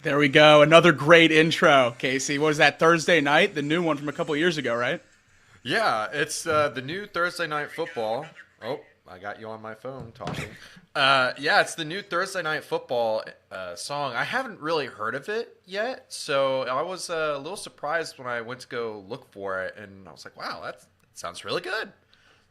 There we go. Another great intro, Casey. What was that, Thursday night? The new one from a couple years ago, right? Yeah, it's the new Thursday Night Football. Oh, I got you on my phone talking. Yeah, it's the new Thursday Night Football song. I haven't really heard of it yet, so I was a little surprised when I went to go look for it, and I was like, "Wow, that sounds really good."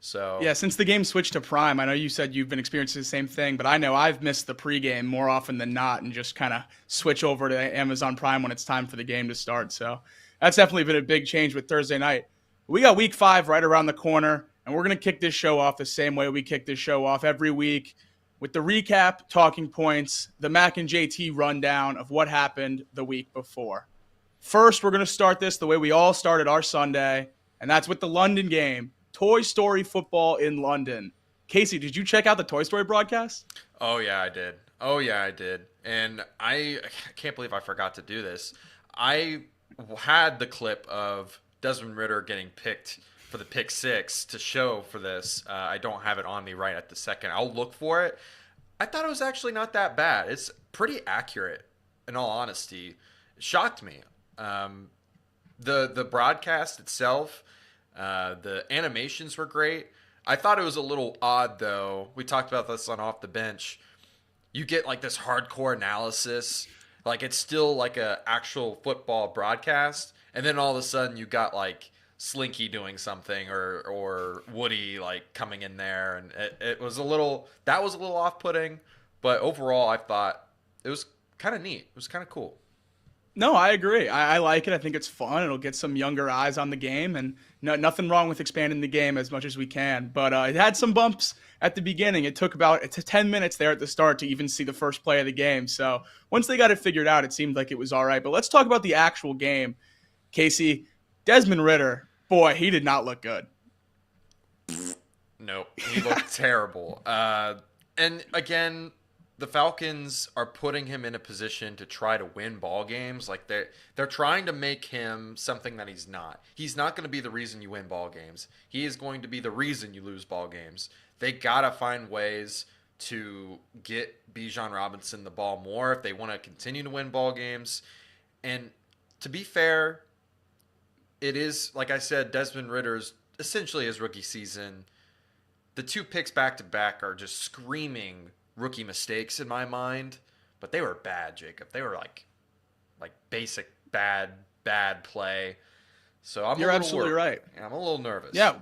So Yeah, since the game switched to Prime, I know you said you've been experiencing the same thing, but I know I've missed the pregame more often than not and just kind of switch over to Amazon Prime when it's time for the game to start. So that's definitely been a big change with Thursday night. We got week 5 right around the corner, and we're going to kick this show off the same way we kick this show off every week with the recap, talking points, the Mac and JT rundown of what happened the week before. First, we're going to start this the way we all started our Sunday, and that's with the London game. Toy Story football in London. Casey, did you check out the Toy Story broadcast? Oh yeah, I did. Oh yeah, I did. And I can't believe I forgot to do this. I had the clip of Desmond Ritter getting picked for the pick six to show for this. I don't have it on me right at the second. I'll look for it. I thought it was actually not that bad. It's pretty accurate, in all honesty. It shocked me. The broadcast itself, the animations were great. I thought it was a little odd though. We talked about this on Off the Bench. You get like this hardcore analysis, like it's still like a actual football broadcast, and then all of a sudden you got like Slinky doing something or Woody like coming in there, and it was a little that was a little off putting, but overall I thought it was kind of neat. It was kind of cool. No, I agree. I like it. I think it's fun. It'll get some younger eyes on the game, and nothing wrong with expanding the game as much as we can. But it had some bumps at the beginning. It took about 10 minutes there at the start to even see the first play of the game. So once they got it figured out, it seemed like it was all right. But let's talk about the actual game. Casey, Desmond Ritter, boy, he did not look good. Nope, he looked terrible. And again, the Falcons are putting him in a position to try to win ball games. Like they're trying to make him something that he's not. He's not going to be the reason you win ball games. He is going to be the reason you lose ball games. They gotta find ways to get Bijan Robinson the ball more if they want to continue to win ball games. And to be fair, it is like I said, Desmond Ritter's essentially his rookie season. The two picks back to back are just screaming rookie mistakes in my mind, but they were bad, Jacob. They were like basic bad play. So I'm a You're little absolutely worried. right. I'm a little nervous. Yeah,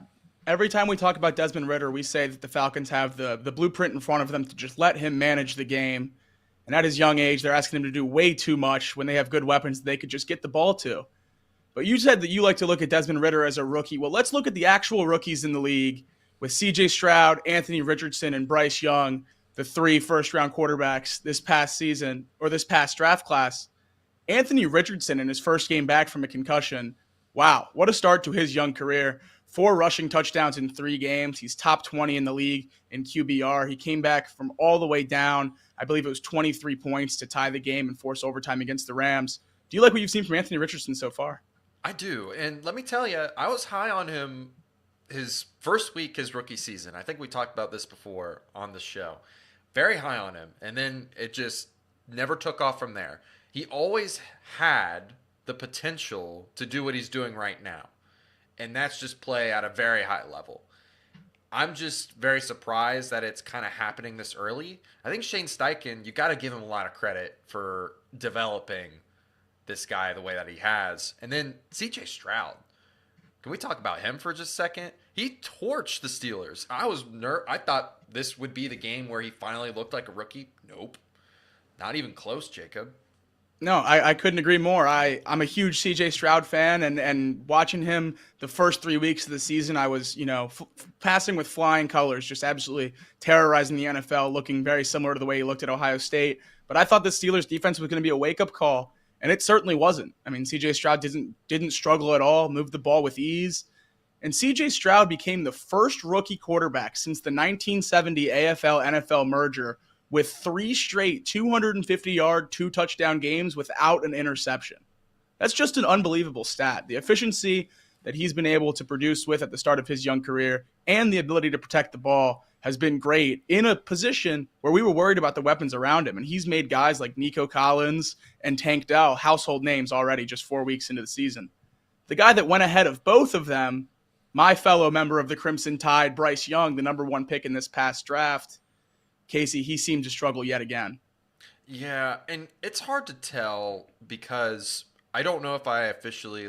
every time we talk about Desmond Ritter, we say that the Falcons have the blueprint in front of them to just let him manage the game. And at his young age, they're asking him to do way too much when they have good weapons they could just get the ball to. But you said that you like to look at Desmond Ritter as a rookie. Well, let's look at the actual rookies in the league with C.J. Stroud, Anthony Richardson, and Bryce Young, the 3 first-round quarterbacks this past season or this past draft class. Anthony Richardson in his first game back from a concussion. Wow, what a start to his young career. 4 rushing touchdowns in 3 games. He's top 20 in the league in QBR. He came back from all the way down. I believe it was 23 points to tie the game and force overtime against the Rams. Do you like what you've seen from Anthony Richardson so far? I do. And let me tell you, I was high on him his first week, his rookie season. I think we talked about this before on the show. Very high on him. And then it just never took off from there. He always had the potential to do what he's doing right now. And that's just play at a very high level. I'm just very surprised that it's kind of happening this early. I think Shane Steichen, you got to give him a lot of credit for developing this guy the way that he has. And then CJ Stroud. Can we talk about him for just a second? He torched the Steelers. I thought this would be the game where he finally looked like a rookie. Nope. Not even close, Jacob. No, I couldn't agree more. I'm a huge CJ Stroud fan, and watching him the first 3 weeks of the season, I was, passing with flying colors, just absolutely terrorizing the NFL, looking very similar to the way he looked at Ohio State. But I thought the Steelers defense was going to be a wake-up call, and it certainly wasn't. I mean, CJ Stroud didn't struggle at all, moved the ball with ease. And CJ Stroud became the first rookie quarterback since the 1970 AFL-NFL merger with 3 straight 250-yard, 2-touchdown games without an interception. That's just an unbelievable stat. The efficiency that he's been able to produce with at the start of his young career and the ability to protect the ball has been great in a position where we were worried about the weapons around him. And he's made guys like Nico Collins and Tank Dell household names already just 4 weeks into the season. The guy that went ahead of both of them, my fellow member of the Crimson Tide, Bryce Young, the number 1 pick in this past draft, Casey, he seemed to struggle yet again. Yeah, and it's hard to tell because I don't know if I officially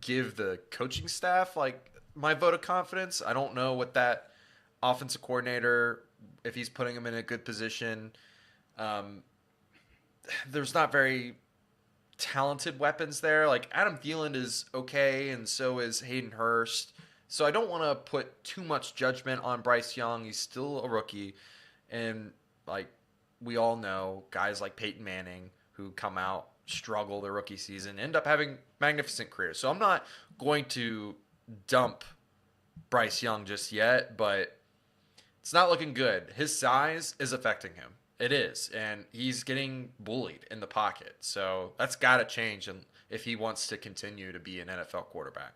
give the coaching staff my vote of confidence. I don't know what that offensive coordinator, if he's putting him in a good position. There's not very talented weapons there. Adam Thielen is okay, and so is Hayden Hurst. So I don't want to put too much judgment on Bryce Young. He's still a rookie. And we all know, guys like Peyton Manning who come out, struggle their rookie season, end up having magnificent careers. So I'm not going to dump Bryce Young just yet, but it's not looking good. His size is affecting him. It is. And he's getting bullied in the pocket. So that's got to change if he wants to continue to be an NFL quarterback.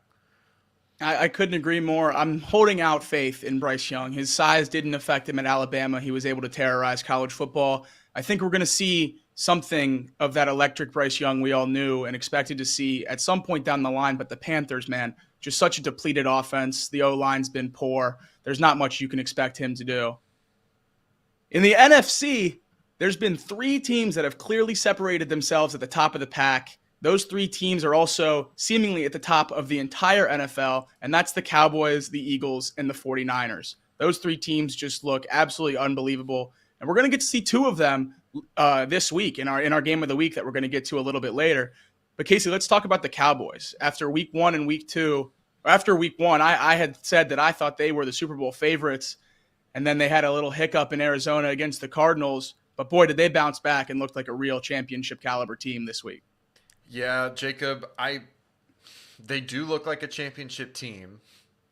I couldn't agree more. I'm holding out faith in Bryce Young. His size didn't affect him at Alabama. He was able to terrorize college football. I think we're going to see something of that electric Bryce Young we all knew and expected to see at some point down the line. But the Panthers, man, just such a depleted offense. The O-line's been poor. There's not much you can expect him to do. In the NFC, there's been 3 teams that have clearly separated themselves at the top of the pack. Those 3 teams are also seemingly at the top of the entire NFL, and that's the Cowboys, the Eagles, and the 49ers. Those 3 teams just look absolutely unbelievable, and we're going to get to see 2 of them this week in our game of the week that we're going to get to a little bit later. But Casey, let's talk about the Cowboys. After week 1 and week 2, after week 1, I had said that I thought they were the Super Bowl favorites, and then they had a little hiccup in Arizona against the Cardinals. But boy, did they bounce back and looked like a real championship caliber team this week. Yeah, Jacob, they do look like a championship team.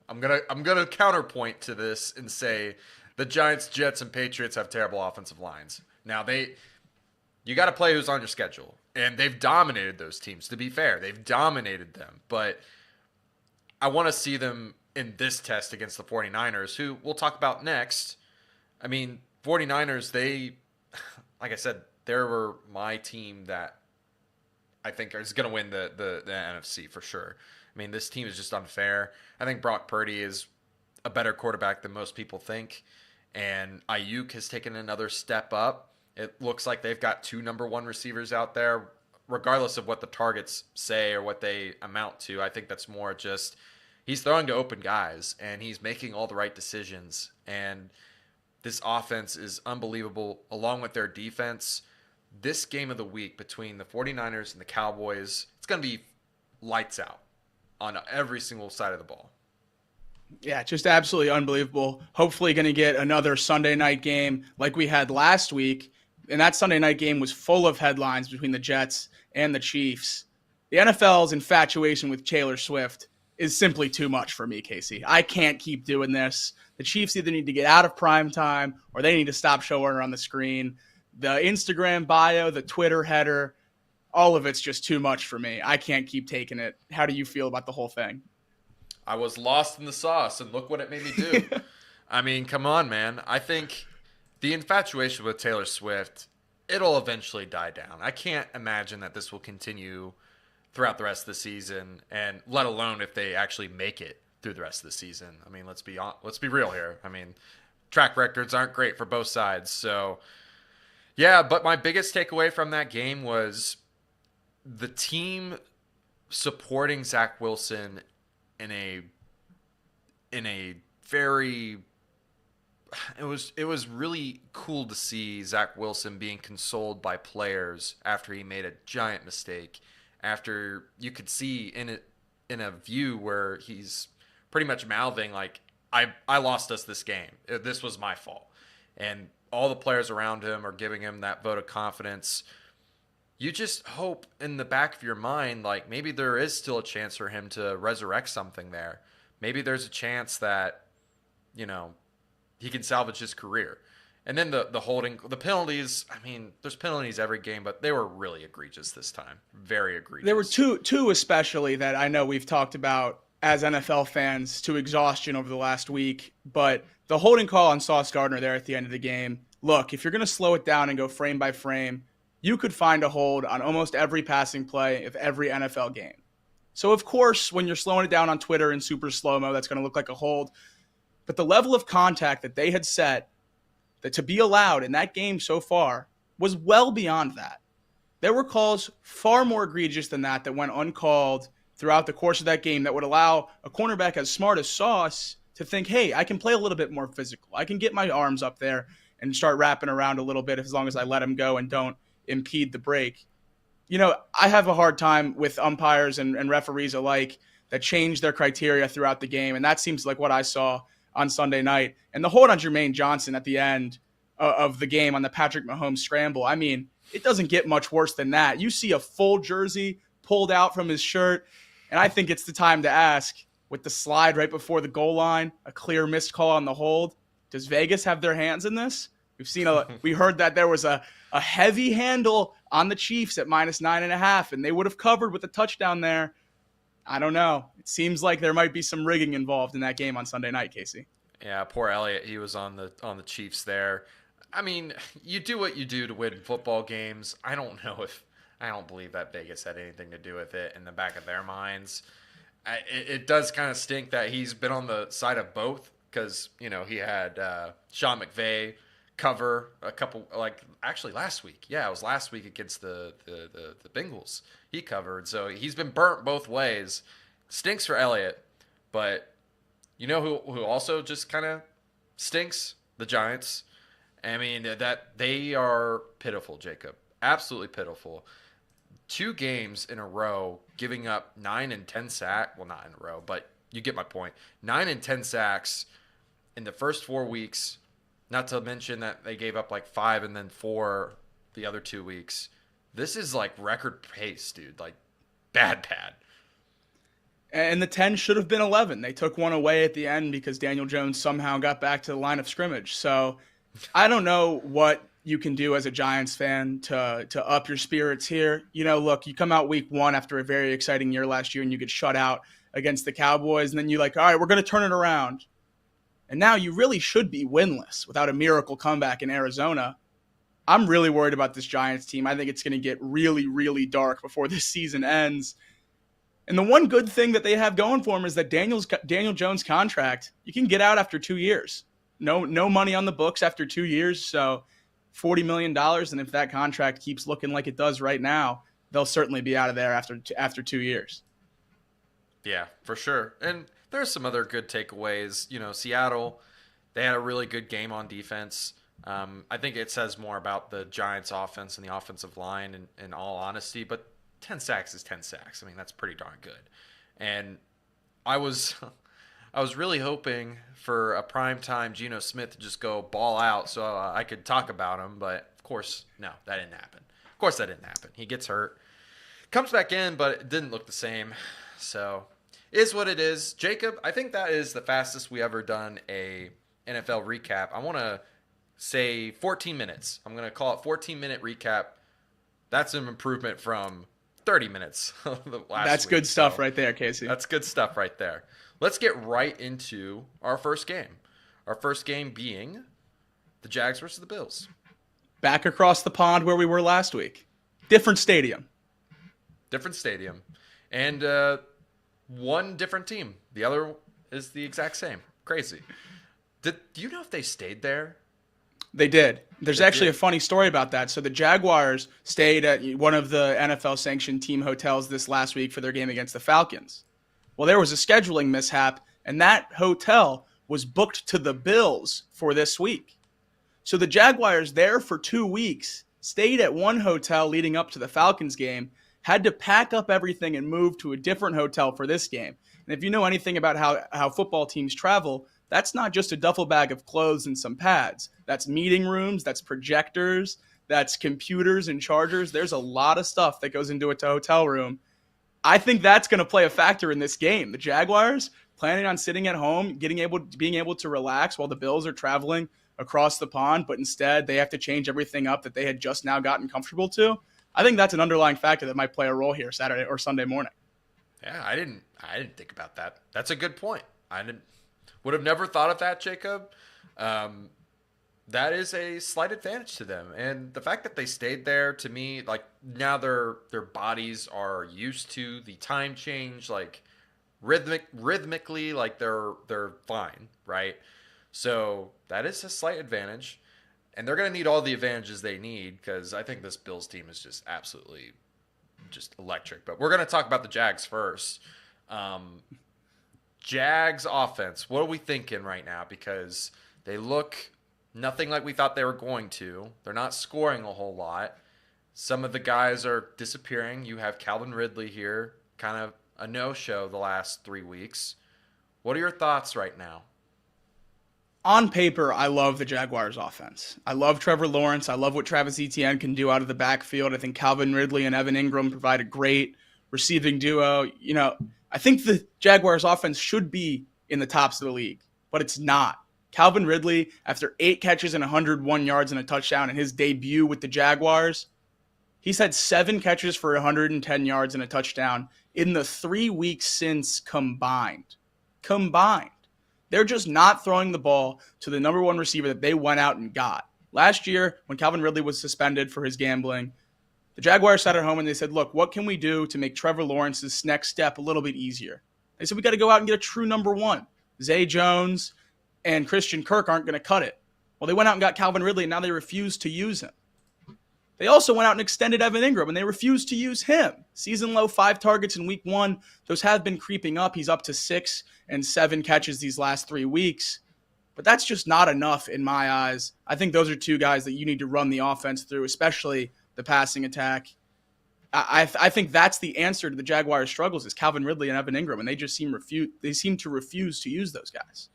I'm gonna counterpoint to this and say the Giants, Jets, and Patriots have terrible offensive lines. Now you got to play who's on your schedule, and they've dominated those teams. To be fair, they've dominated them, but I want to see them in this test against the 49ers, who we'll talk about next. I mean, 49ers, like I said, they were my team that I think is going to win the NFC for sure. I mean, this team is just unfair. I think Brock Purdy is a better quarterback than most people think, and Ayuk has taken another step up. It looks like they've got 2 number 1 receivers out there, regardless of what the targets say or what they amount to. I think that's more just he's throwing to open guys, and he's making all the right decisions. And this offense is unbelievable, along with their defense. This game of the week between the 49ers and the Cowboys, it's going to be lights out on every single side of the ball. Yeah, just absolutely unbelievable. Hopefully going to get another Sunday night game like we had last week. And that Sunday night game was full of headlines between the Jets and the Chiefs. The NFL's infatuation with Taylor Swift is simply too much for me, Casey. I can't keep doing this. The Chiefs either need to get out of prime time or they need to stop showing her on the screen. The Instagram bio, the Twitter header, all of it's just too much for me. I can't keep taking it. How do you feel about the whole thing? I was lost in the sauce, and look what it made me do. I mean, come on, man. I think the infatuation with Taylor Swift, it'll eventually die down. I can't imagine that this will continue throughout the rest of the season, and let alone if they actually make it through the rest of the season. I mean, let's be real here. I mean, track records aren't great for both sides. So, yeah, but my biggest takeaway from that game was the team supporting Zach Wilson in a very it was really cool to see Zach Wilson being consoled by players after he made a giant mistake, after you could see in a view where he's pretty much mouthing like, I lost us this game. This was my fault. And all the players around him are giving him that vote of confidence. You just hope in the back of your mind, like maybe there is still a chance for him to resurrect something there. Maybe there's a chance that, he can salvage his career. And then the holding, the penalties, I mean, there's penalties every game, but they were really egregious this time. Very egregious. There were two especially that I know we've talked about as NFL fans to exhaustion over the last week, but the holding call on Sauce Gardner there at the end of the game, look, if you're going to slow it down and go frame by frame, you could find a hold on almost every passing play of every NFL game. So, of course, when you're slowing it down on Twitter in super slow-mo, that's going to look like a hold. But the level of contact that they had set that to be allowed in that game so far was well beyond that. There were calls far more egregious than that went uncalled throughout the course of that game that would allow a cornerback as smart as Sauce to think, hey, I can play a little bit more physical. I can get my arms up there and start wrapping around a little bit as long as I let him go and don't impede the break. You know, I have a hard time with umpires and referees alike that change their criteria throughout the game, and that seems like what I saw on Sunday night. And the hold on Jermaine Johnson at the end of the game on the Patrick Mahomes scramble, I mean, it doesn't get much worse than that. You see a full jersey pulled out from his shirt, and I think it's the time to ask, with the slide right before the goal line, a clear missed call on the hold, does Vegas have their hands in this? We heard that there was a heavy handle on the Chiefs at -9.5, and they would have covered with a touchdown there. I don't know. It seems like there might be some rigging involved in that game on Sunday night, Casey. Yeah, poor Elliott. He was on the Chiefs there. I mean, you do what you do to win football games. I don't believe that Vegas had anything to do with it in the back of their minds. It does kind of stink that he's been on the side of both because, you know, he had Sean McVay cover a couple, actually last week. Yeah, it was last week against the Bengals. He covered. So he's been burnt both ways. Stinks for Elliott. But you know who also just kind of stinks? The Giants. I mean, that they are pitiful, Jacob. Absolutely pitiful. 2 games in a row giving up 9 and 10 sacks. Well, not in a row, but you get my point. 9 and 10 sacks in the first 4 weeks. Not to mention that they gave up 5 and then 4 the other 2 weeks. This is record pace, dude. Bad. And the 10 should have been 11. They took one away at the end because Daniel Jones somehow got back to the line of scrimmage. So I don't know what you can do as a Giants fan to up your spirits here. You know, look, you come out week 1 after a very exciting year last year and you get shut out against the Cowboys. And then you're like, all right, we're going to turn it around. And now you really should be winless without a miracle comeback in Arizona. I'm really worried about this Giants team. I think it's going to get really, really dark before this season ends. And the one good thing that they have going for them is that Daniel Jones' contract, you can get out after 2 years. No money on the books after 2 years, so $40 million. And if that contract keeps looking like it does right now, they'll certainly be out of there after 2 years. Yeah, for sure. And there's some other good takeaways. You know, Seattle, they had a really good game on defense. I think it says more about the Giants' offense and the offensive line in all honesty, but 10 sacks is 10 sacks. I mean, that's pretty darn good. And I was really hoping for a primetime Geno Smith to just go ball out so I could talk about him, but of course, no, that didn't happen. Of course that didn't happen. He gets hurt. Comes back in, but it didn't look the same. So, is what it is. Jacob, I think that is the fastest we ever done a NFL recap. I want to say 14 minutes. I'm going to call it 14-minute recap. That's an improvement from 30 minutes last That's week. good stuff So, right there, Casey. That's good stuff right there. Let's get right into our first game. Our first game being the Jags versus the Bills. Back across the pond where we were last week. Different stadium. And one different team. The other is the exact same. Crazy. Do you know if they stayed there? They did. There's actually a funny story about that. So the Jaguars stayed at one of the NFL-sanctioned team hotels this last week for their game against the Falcons. Well, there was a scheduling mishap, and that hotel was booked to the Bills for this week. So the Jaguars there for 2 weeks stayed at one hotel leading up to the Falcons game, had to pack up everything and move to a different hotel for this game. And if you know anything about how football teams travel, that's not just a duffel bag of clothes and some pads. That's meeting rooms, that's projectors, that's computers and chargers. There's a lot of stuff that goes into a hotel room. I think that's going to play a factor in this game. The Jaguars planning on sitting at home, being able to relax while the Bills are traveling across the pond, but instead they have to change everything up that they had just now gotten comfortable to. I think that's an underlying factor that might play a role here Saturday or Sunday morning. Yeah, I didn't think about that. That's a good point. Would have never thought of that, Jacob. Um, that is a slight advantage to them, and the fact that they stayed there, to me, like, now their bodies are used to the time change, like rhythmically, like they're fine, right? So that is a slight advantage, and they're going to need all the advantages they need, because I think this Bills team is just absolutely just electric. But we're going to talk about the Jags first. Um, Jags offense, what are we thinking right now? Because they look nothing like we thought they were going to. They're not scoring a whole lot. Some of the guys are disappearing. You have Calvin Ridley here, kind of a no-show the last 3 weeks. What are your thoughts right now? On paper, I love the Jaguars offense. I love Trevor Lawrence. I love what Travis Etienne can do out of the backfield. I think Calvin Ridley and Evan Ingram provide a great receiving duo. I think the Jaguars offense should be in the tops of the league, but it's not. Calvin Ridley, after 8 catches and 101 yards and a touchdown in his debut with the Jaguars, he's had 7 catches for 110 yards and a touchdown in the 3 weeks since combined. Combined. They're just not throwing the ball to the number one receiver that they went out and got. Last year, when Calvin Ridley was suspended for his gambling, the Jaguars sat at home and they said, look, what can we do to make Trevor Lawrence's next step a little bit easier? They said, we got to go out and get a true number one. Zay Jones and Christian Kirk aren't going to cut it. Well, they went out and got Calvin Ridley, and now they refuse to use him. They also went out and extended Evan Ingram, and they refused to use him. Season low 5 targets in week 1. Those have been creeping up. He's up to 6 and 7 catches these last 3 weeks. But that's just not enough in my eyes. I think those are 2 guys that you need to run the offense through, especially the passing attack. I think that's the answer to the Jaguars' struggles is Calvin Ridley and Evan Ingram, and they just seem to refuse to use those guys.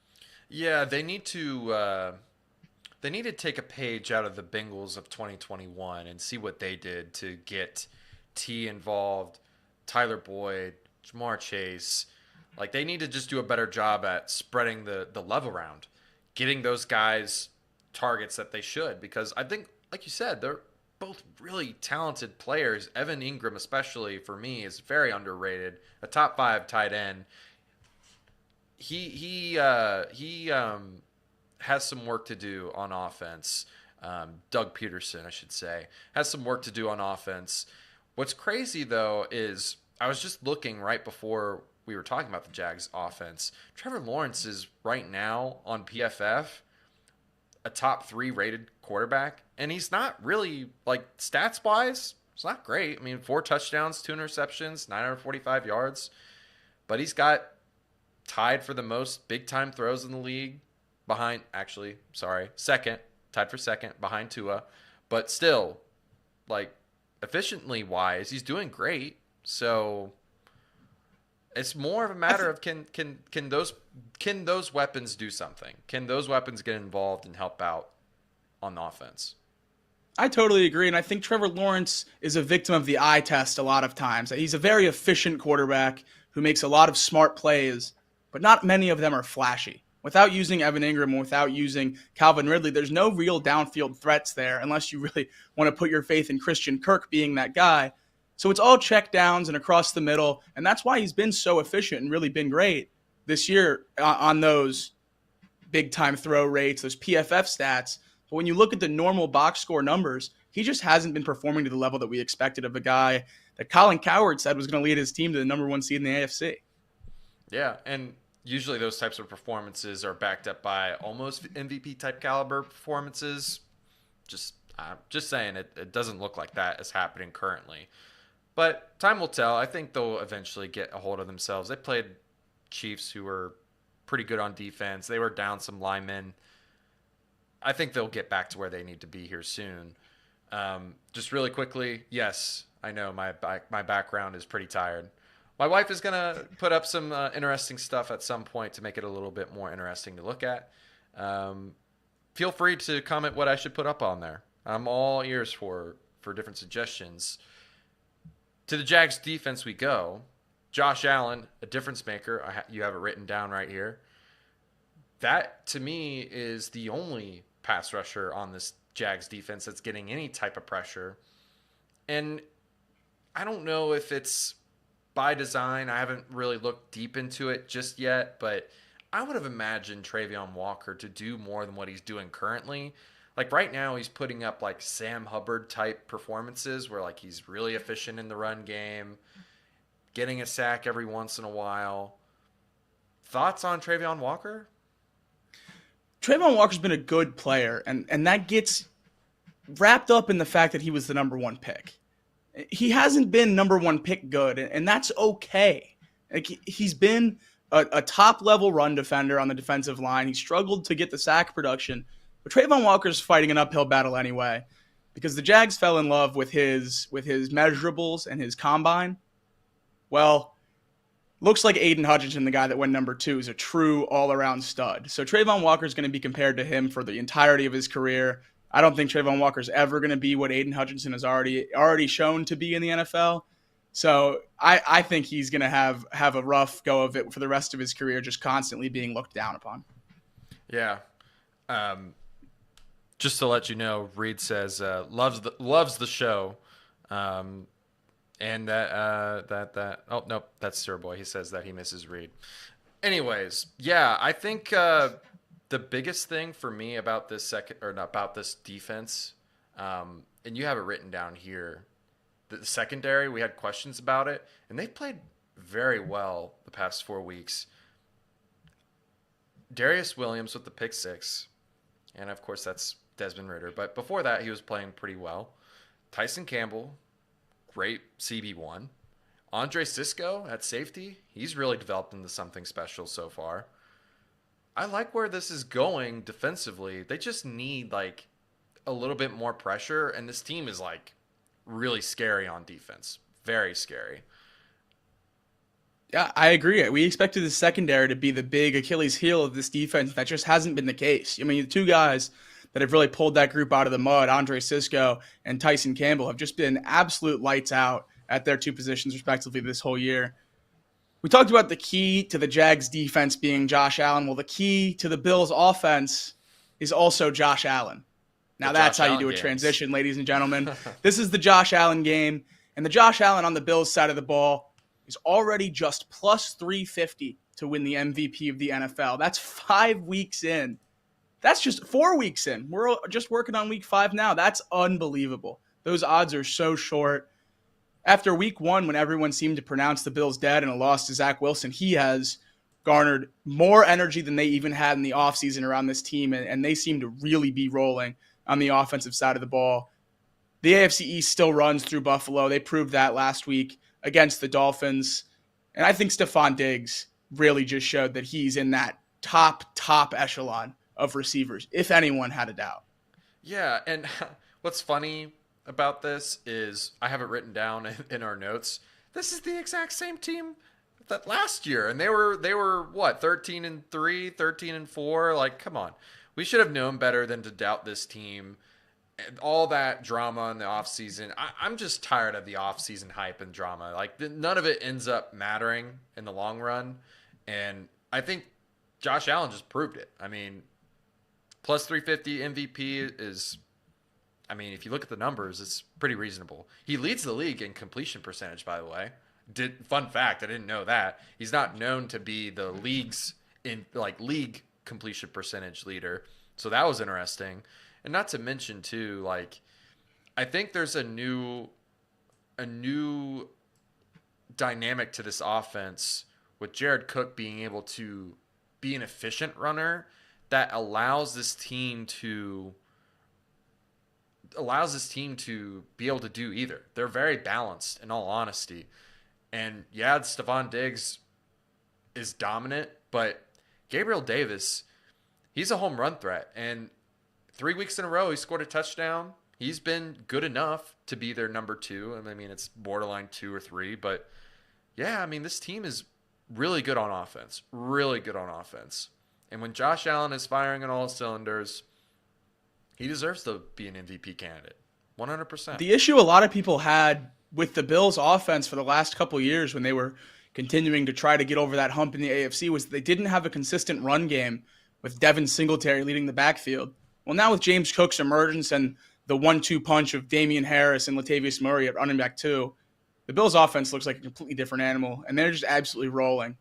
Yeah, they need to take a page out of the Bengals of 2021 and see what they did to get T involved, Tyler Boyd, Jamar Chase. Like, they need to just do a better job at spreading the love around, getting those guys targets that they should. Because I think, like you said, they're both really talented players. Evan Ingram, especially for me, is very underrated. A top 5 tight end. He has some work to do on offense. Doug Peterson, I should say, has some work to do on offense. What's crazy, though, is I was just looking right before we were talking about the Jags offense. Trevor Lawrence is right now on PFF a top 3 rated quarterback, and he's not really, like, stats-wise, it's not great. I mean, 4 touchdowns, 2 interceptions, 945 yards, but he's got tied for the most big-time throws in the league. Second, tied for second behind Tua, but still, like, efficiently wise, he's doing great. So it's more of a matter of can those weapons do something? Can those weapons get involved and help out on the offense? I totally agree, and I think Trevor Lawrence is a victim of the eye test a lot of times. He's a very efficient quarterback who makes a lot of smart plays, but not many of them are flashy. Without using Evan Ingram or without using Calvin Ridley, there's no real downfield threats there unless you really want to put your faith in Christian Kirk being that guy. So it's all check downs and across the middle, and that's why he's been so efficient and really been great this year on those big-time throw rates, those PFF stats. But when you look at the normal box score numbers, he just hasn't been performing to the level that we expected of a guy that Colin Cowherd said was going to lead his team to the number 1 seed in the AFC. Yeah, and usually those types of performances are backed up by almost MVP type caliber performances. Just saying, it doesn't look like that is happening currently. But time will tell. I think they'll eventually get a hold of themselves. They played Chiefs, who were pretty good on defense. They were down some linemen. I think they'll get back to where they need to be here soon. Just really quickly, yes, I know my background is pretty tired. My wife is going to put up some interesting stuff at some point to make it a little bit more interesting to look at. Feel free to comment what I should put up on there. I'm all ears for different suggestions. To the Jags defense we go. Josh Allen, a difference maker. You have it written down right here. That, to me, is the only pass rusher on this Jags defense that's getting any type of pressure. And I don't know if it's by design. I haven't really looked deep into it just yet, but I would have imagined Travion Walker to do more than what he's doing currently. Like right now, he's putting up like Sam Hubbard type performances where like he's really efficient in the run game, getting a sack every once in a while. Thoughts on Travion Walker? Trayvon Walker's been a good player, and that gets wrapped up in the fact that he was the number one pick. He hasn't been number one pick good, and that's okay. Like, he's been a top level run defender on the defensive line. He struggled to get the sack production, but Trayvon Walker's fighting an uphill battle anyway, because the Jags fell in love with his measurables and his combine. Well, looks like Aiden Hutchinson, the guy that went number 2, is a true all-around stud. So Trayvon Walker is going to be compared to him for the entirety of his career. I don't think Trayvon Walker is ever going to be what Aiden Hutchinson has already shown to be in the NFL. So I think he's going to have a rough go of it for the rest of his career, just constantly being looked down upon. Yeah. Just to let you know, Reed says loves the show. And that oh nope, that's Sir Boy. He says that he misses Reed. Anyways, yeah, I think the biggest thing for me about this defense, and you have it written down here, the secondary, we had questions about it, and they played very well the past 4 weeks. Darius Williams with the pick 6, and of course that's Desmond Ridder. But before that, he was playing pretty well. Tyson Campbell, great CB1. Andre Cisco at safety, he's really developed into something special so far. I like where this is going defensively. They just need like a little bit more pressure, and this team is like really scary on defense. Very scary. Yeah, I agree. We expected the secondary to be the big Achilles heel of this defense. That just hasn't been the case. I mean, the two guys that have really pulled that group out of the mud, Andre Cisco and Tyson Campbell, have just been absolute lights out at their two positions, respectively, this whole year. We talked about the key to the Jags defense being Josh Allen. Well, the key to the Bills offense is also Josh Allen. Now, that's how you do a transition, ladies and gentlemen. This is the Josh Allen game, and the Josh Allen on the Bills side of the ball is already just plus 350 to win the MVP of the NFL. That's 5 weeks in. That's just 4 weeks in. We're just working on week 5 now. That's unbelievable. Those odds are so short. After week 1, when everyone seemed to pronounce the Bills dead and a loss to Zach Wilson, he has garnered more energy than they even had in the offseason around this team, and they seem to really be rolling on the offensive side of the ball. The AFC East still runs through Buffalo. They proved that last week against the Dolphins. And I think Stephon Diggs really just showed that he's in that top echelon of receivers, if anyone had a doubt. Yeah, and what's funny about this is I have it written down in our notes. This is the exact same team that last year, and they were what, 13-3, 13-4. Like, come on, we should have known better than to doubt this team. And all that drama in the offseason, I'm just tired of the offseason hype and drama. Like, none of it ends up mattering in the long run, and I think Josh Allen just proved it. I mean, plus 350 MVP is, I mean, if you look at the numbers, it's pretty reasonable. He leads the league in completion percentage, by the way. Fun fact, I didn't know that. He's not known to be the league's league completion percentage leader. So that was interesting. And not to mention too, like, I think there's a new dynamic to this offense with Jared Cook being able to be an efficient runner that allows this team to be able to do either. They're very balanced, in all honesty. And yeah, Stephon Diggs is dominant, but Gabriel Davis, he's a home run threat. And 3 weeks in a row, he scored a touchdown. He's been good enough to be their number 2. I mean, it's borderline 2 or 3, but yeah, I mean, this team is really good on offense. Really good on offense. And when Josh Allen is firing on all cylinders, he deserves to be an MVP candidate. 100%. The issue a lot of people had with the Bills offense for the last couple of years when they were continuing to try to get over that hump in the AFC was they didn't have a consistent run game with Devin Singletary leading the backfield. Well, now with James Cook's emergence and the 1-2 punch of Damian Harris and Latavius Murray at running back 2, The Bills' offense looks like a completely different animal, and they're just absolutely rolling.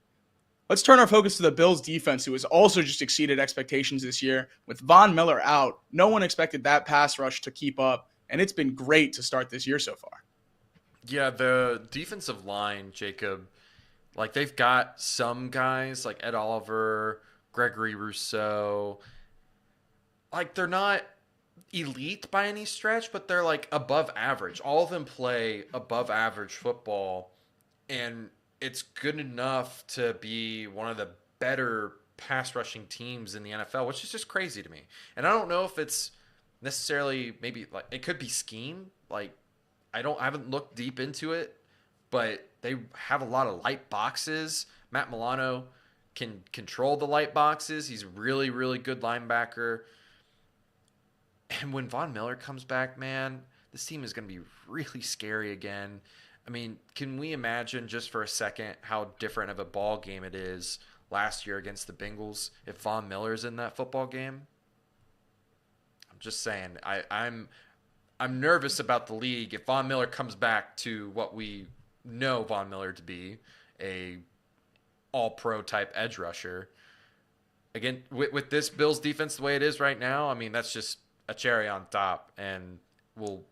Let's turn our focus to the Bills' defense, who has also just exceeded expectations this year. With Von Miller out, no one expected that pass rush to keep up, and it's been great to start this year so far. Yeah, the defensive line, Jacob, like they've got some guys like Ed Oliver, Gregory Rousseau. Like they're not elite by any stretch, but they're like above average. All of them play above average football, and it's good enough to be one of the better pass rushing teams in the NFL, which is just crazy to me. And I don't know if it's necessarily maybe like it could be scheme. Like I haven't looked deep into it, but they have a lot of light boxes. Matt Milano can control the light boxes. He's really, really good linebacker. And when Von Miller comes back, man, this team is going to be really scary again. I mean, can we imagine just for a second how different of a ball game it is last year against the Bengals if Von Miller's in that football game? I'm just saying, I'm nervous about the league if Von Miller comes back to what we know Von Miller to be, a all-pro type edge rusher. Again, with this Bills defense the way it is right now, I mean, that's just a cherry on top and will,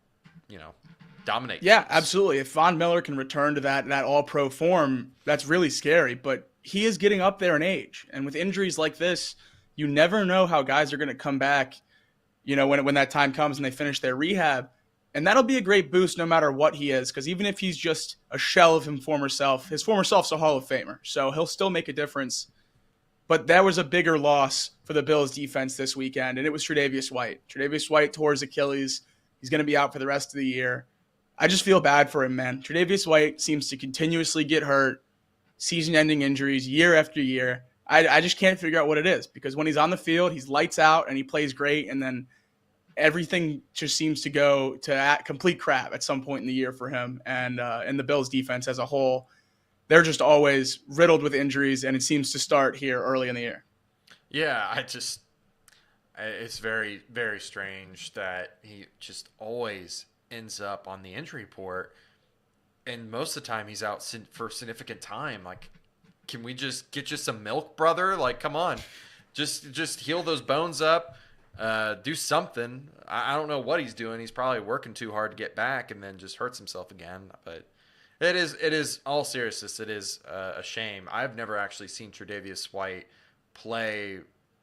dominate. Yeah, teams. absolutely. If Von Miller can return to that all-pro form, that's really scary. But he is getting up there in age. And with injuries like this, you never know how guys are going to come back, when that time comes and they finish their rehab. And that'll be a great boost no matter what he is, because even if he's just a shell of his former self's a Hall of Famer. So he'll still make a difference. But there was a bigger loss for the Bills defense this weekend, and it was Tre'Davious White. Tre'Davious White tore his Achilles. He's going to be out for the rest of the year. I just feel bad for him, man. Tre'Davious White seems to continuously get hurt, season-ending injuries year after year. I just can't figure out what it is, because when he's on the field, he's lights out and he plays great, and then everything just seems to go to complete crap at some point in the year for him. And the Bills defense as a whole, they're just always riddled with injuries, and it seems to start here early in the year. Yeah, it's very, very strange that he just always ends up on the injury report, and most of the time he's out for significant time. Like, can we just get you some milk, brother? Like, come on, just heal those bones up, do something. I don't know what he's doing. He's probably working too hard to get back, and then just hurts himself again. But it is all seriousness. It is a shame. I've never actually seen Tre'Davious White play,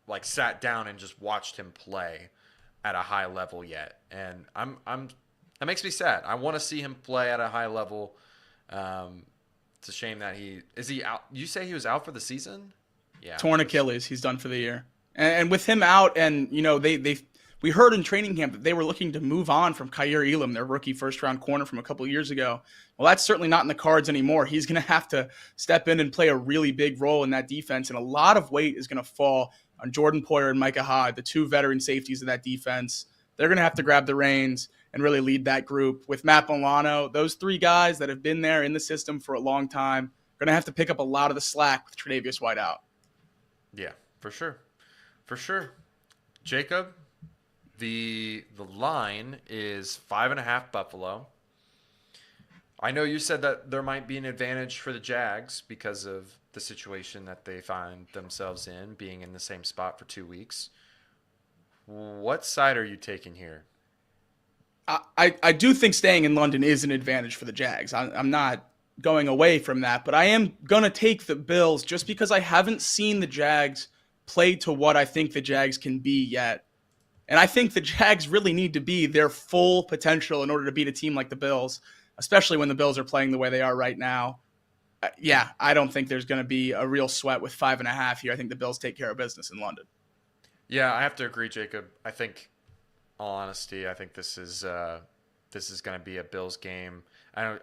like sat down and just watched him play at a high level yet, and that makes me sad. I want to see him play at a high level. It's a shame that he out. You say he was out for the season? Yeah, Torn Achilles. He's done for the year. And with him out, and we heard in training camp that they were looking to move on from Kaiir Elam, their rookie first-round corner from a couple of years ago. Well, that's certainly not in the cards anymore. He's going to have to step in and play a really big role in that defense, and a lot of weight is going to fall on Jordan Poyer and Micah Hyde, the two veteran safeties of that defense. They're going to have to grab the reins and really lead that group. With Matt Milano, those three guys that have been there in the system for a long time are going to have to pick up a lot of the slack with Tre'Davious White out. Yeah, for sure. For sure. Jacob, the line is 5.5 Buffalo. I know you said that there might be an advantage for the Jags because of the situation that they find themselves in, being in the same spot for 2 weeks. What side are you taking here? I do think staying in London is an advantage for the Jags. I'm not going away from that, but I am going to take the Bills just because I haven't seen the Jags play to what I think the Jags can be yet. And I think the Jags really need to be their full potential in order to beat a team like the Bills, especially when the Bills are playing the way they are right now. Yeah, I don't think there's going to be a real sweat with 5.5 here. I think the Bills take care of business in London. Yeah, I have to agree, Jacob. I think, all honesty, I think this is going to be a Bills game. I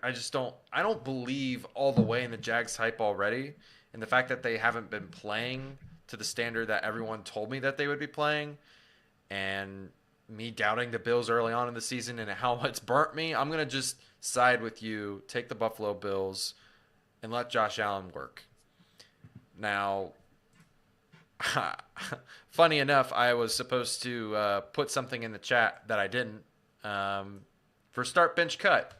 don't believe all the way in the Jags hype already, and the fact that they haven't been playing to the standard that everyone told me that they would be playing, and me doubting the Bills early on in the season and how it's burnt me. I'm going to just side with you, take the Buffalo Bills, and let Josh Allen work. Now, funny enough, I was supposed to put something in the chat that I didn't for start bench cut.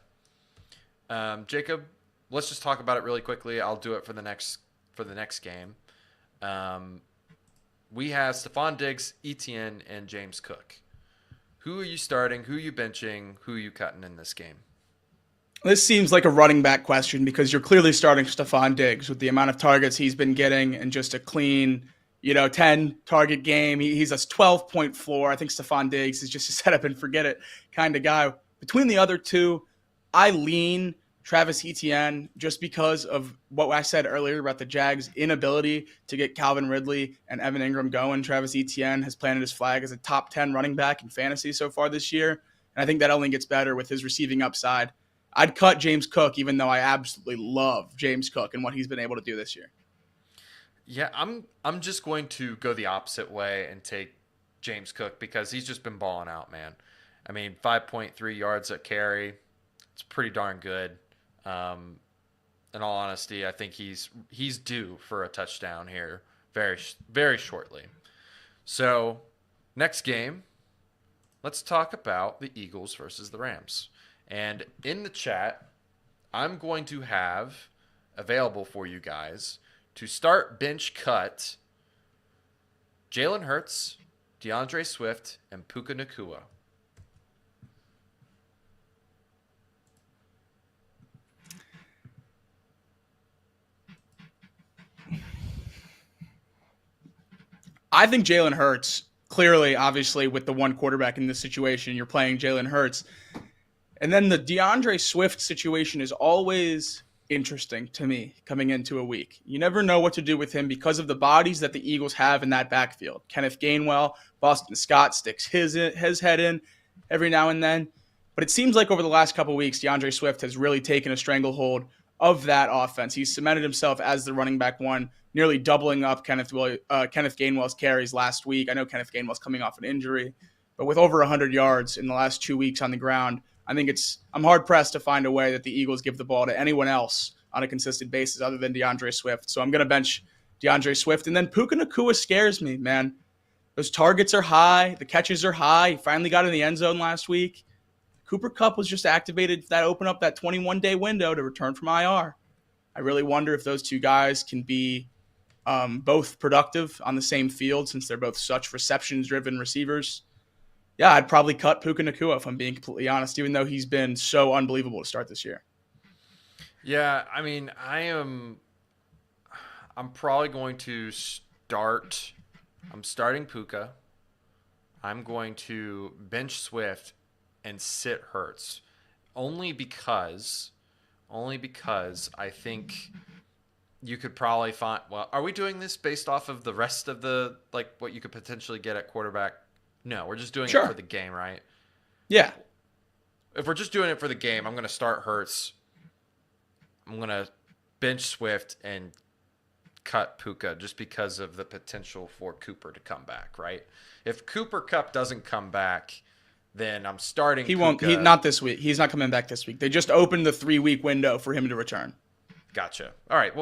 Jacob, let's just talk about it really quickly. I'll do it for the next game. We have Stephon Diggs, Etienne, and James Cook. Who are you starting? Who are you benching? Who are you cutting in this game? This seems like a running back question because you're clearly starting Stephon Diggs with the amount of targets he's been getting and just a clean, 10 target game. He's a 12-point floor. I think Stephon Diggs is just a set up and forget it kind of guy. Between the other two, I lean Travis Etienne just because of what I said earlier about the Jags' inability to get Calvin Ridley and Evan Ingram going. Travis Etienne has planted his flag as a top 10 running back in fantasy so far this year. And I think that only gets better with his receiving upside. I'd cut James Cook, even though I absolutely love James Cook and what he's been able to do this year. Yeah, I'm just going to go the opposite way and take James Cook because he's just been balling out, man. I mean, 5.3 yards a carry. It's pretty darn good. In all honesty, I think he's due for a touchdown here very, very shortly. So, next game, let's talk about the Eagles versus the Rams. And in the chat, I'm going to have available for you guys to start bench cut Jalen Hurts, DeAndre Swift, and Puka Nacua. I think Jalen Hurts, clearly, obviously, with the one quarterback in this situation, you're playing Jalen Hurts. And then the DeAndre Swift situation is always interesting to me coming into a week. You never know what to do with him because of the bodies that the Eagles have in that backfield. Kenneth Gainwell, Boston Scott sticks his head in every now and then. But it seems like over the last couple of weeks, DeAndre Swift has really taken a stranglehold of that offense. He's cemented himself as the running back one, nearly doubling up Kenneth Gainwell's carries last week. I know Kenneth Gainwell's coming off an injury, but with over 100 yards in the last 2 weeks on the ground, I think I'm hard-pressed to find a way that the Eagles give the ball to anyone else on a consistent basis other than DeAndre Swift. So I'm going to bench DeAndre Swift. And then Puka Nacua scares me, man. Those targets are high. The catches are high. He finally got in the end zone last week. Cooper Kupp was just activated that opened up that 21-day window to return from IR. I really wonder if those two guys can be both productive on the same field since they're both such receptions-driven receivers. Yeah, I'd probably cut Puka Nacua if I'm being completely honest, even though he's been so unbelievable to start this year. Yeah, I mean, I'm probably going to start. I'm starting Puka. I'm going to bench Swift and sit Hurts, only because I think you could probably find. Well, are we doing this based off of the rest of the what you could potentially get at quarterback? No, we're just doing it for the game, right? Yeah. If we're just doing it for the game, I'm going to start Hurts. I'm going to bench Swift and cut Puka just because of the potential for Cooper to come back, right? If Cooper Kupp doesn't come back, then I'm starting He Puka. won't. Not this week. He's not coming back this week. They just opened the 3-week window for him to return. Gotcha. All right,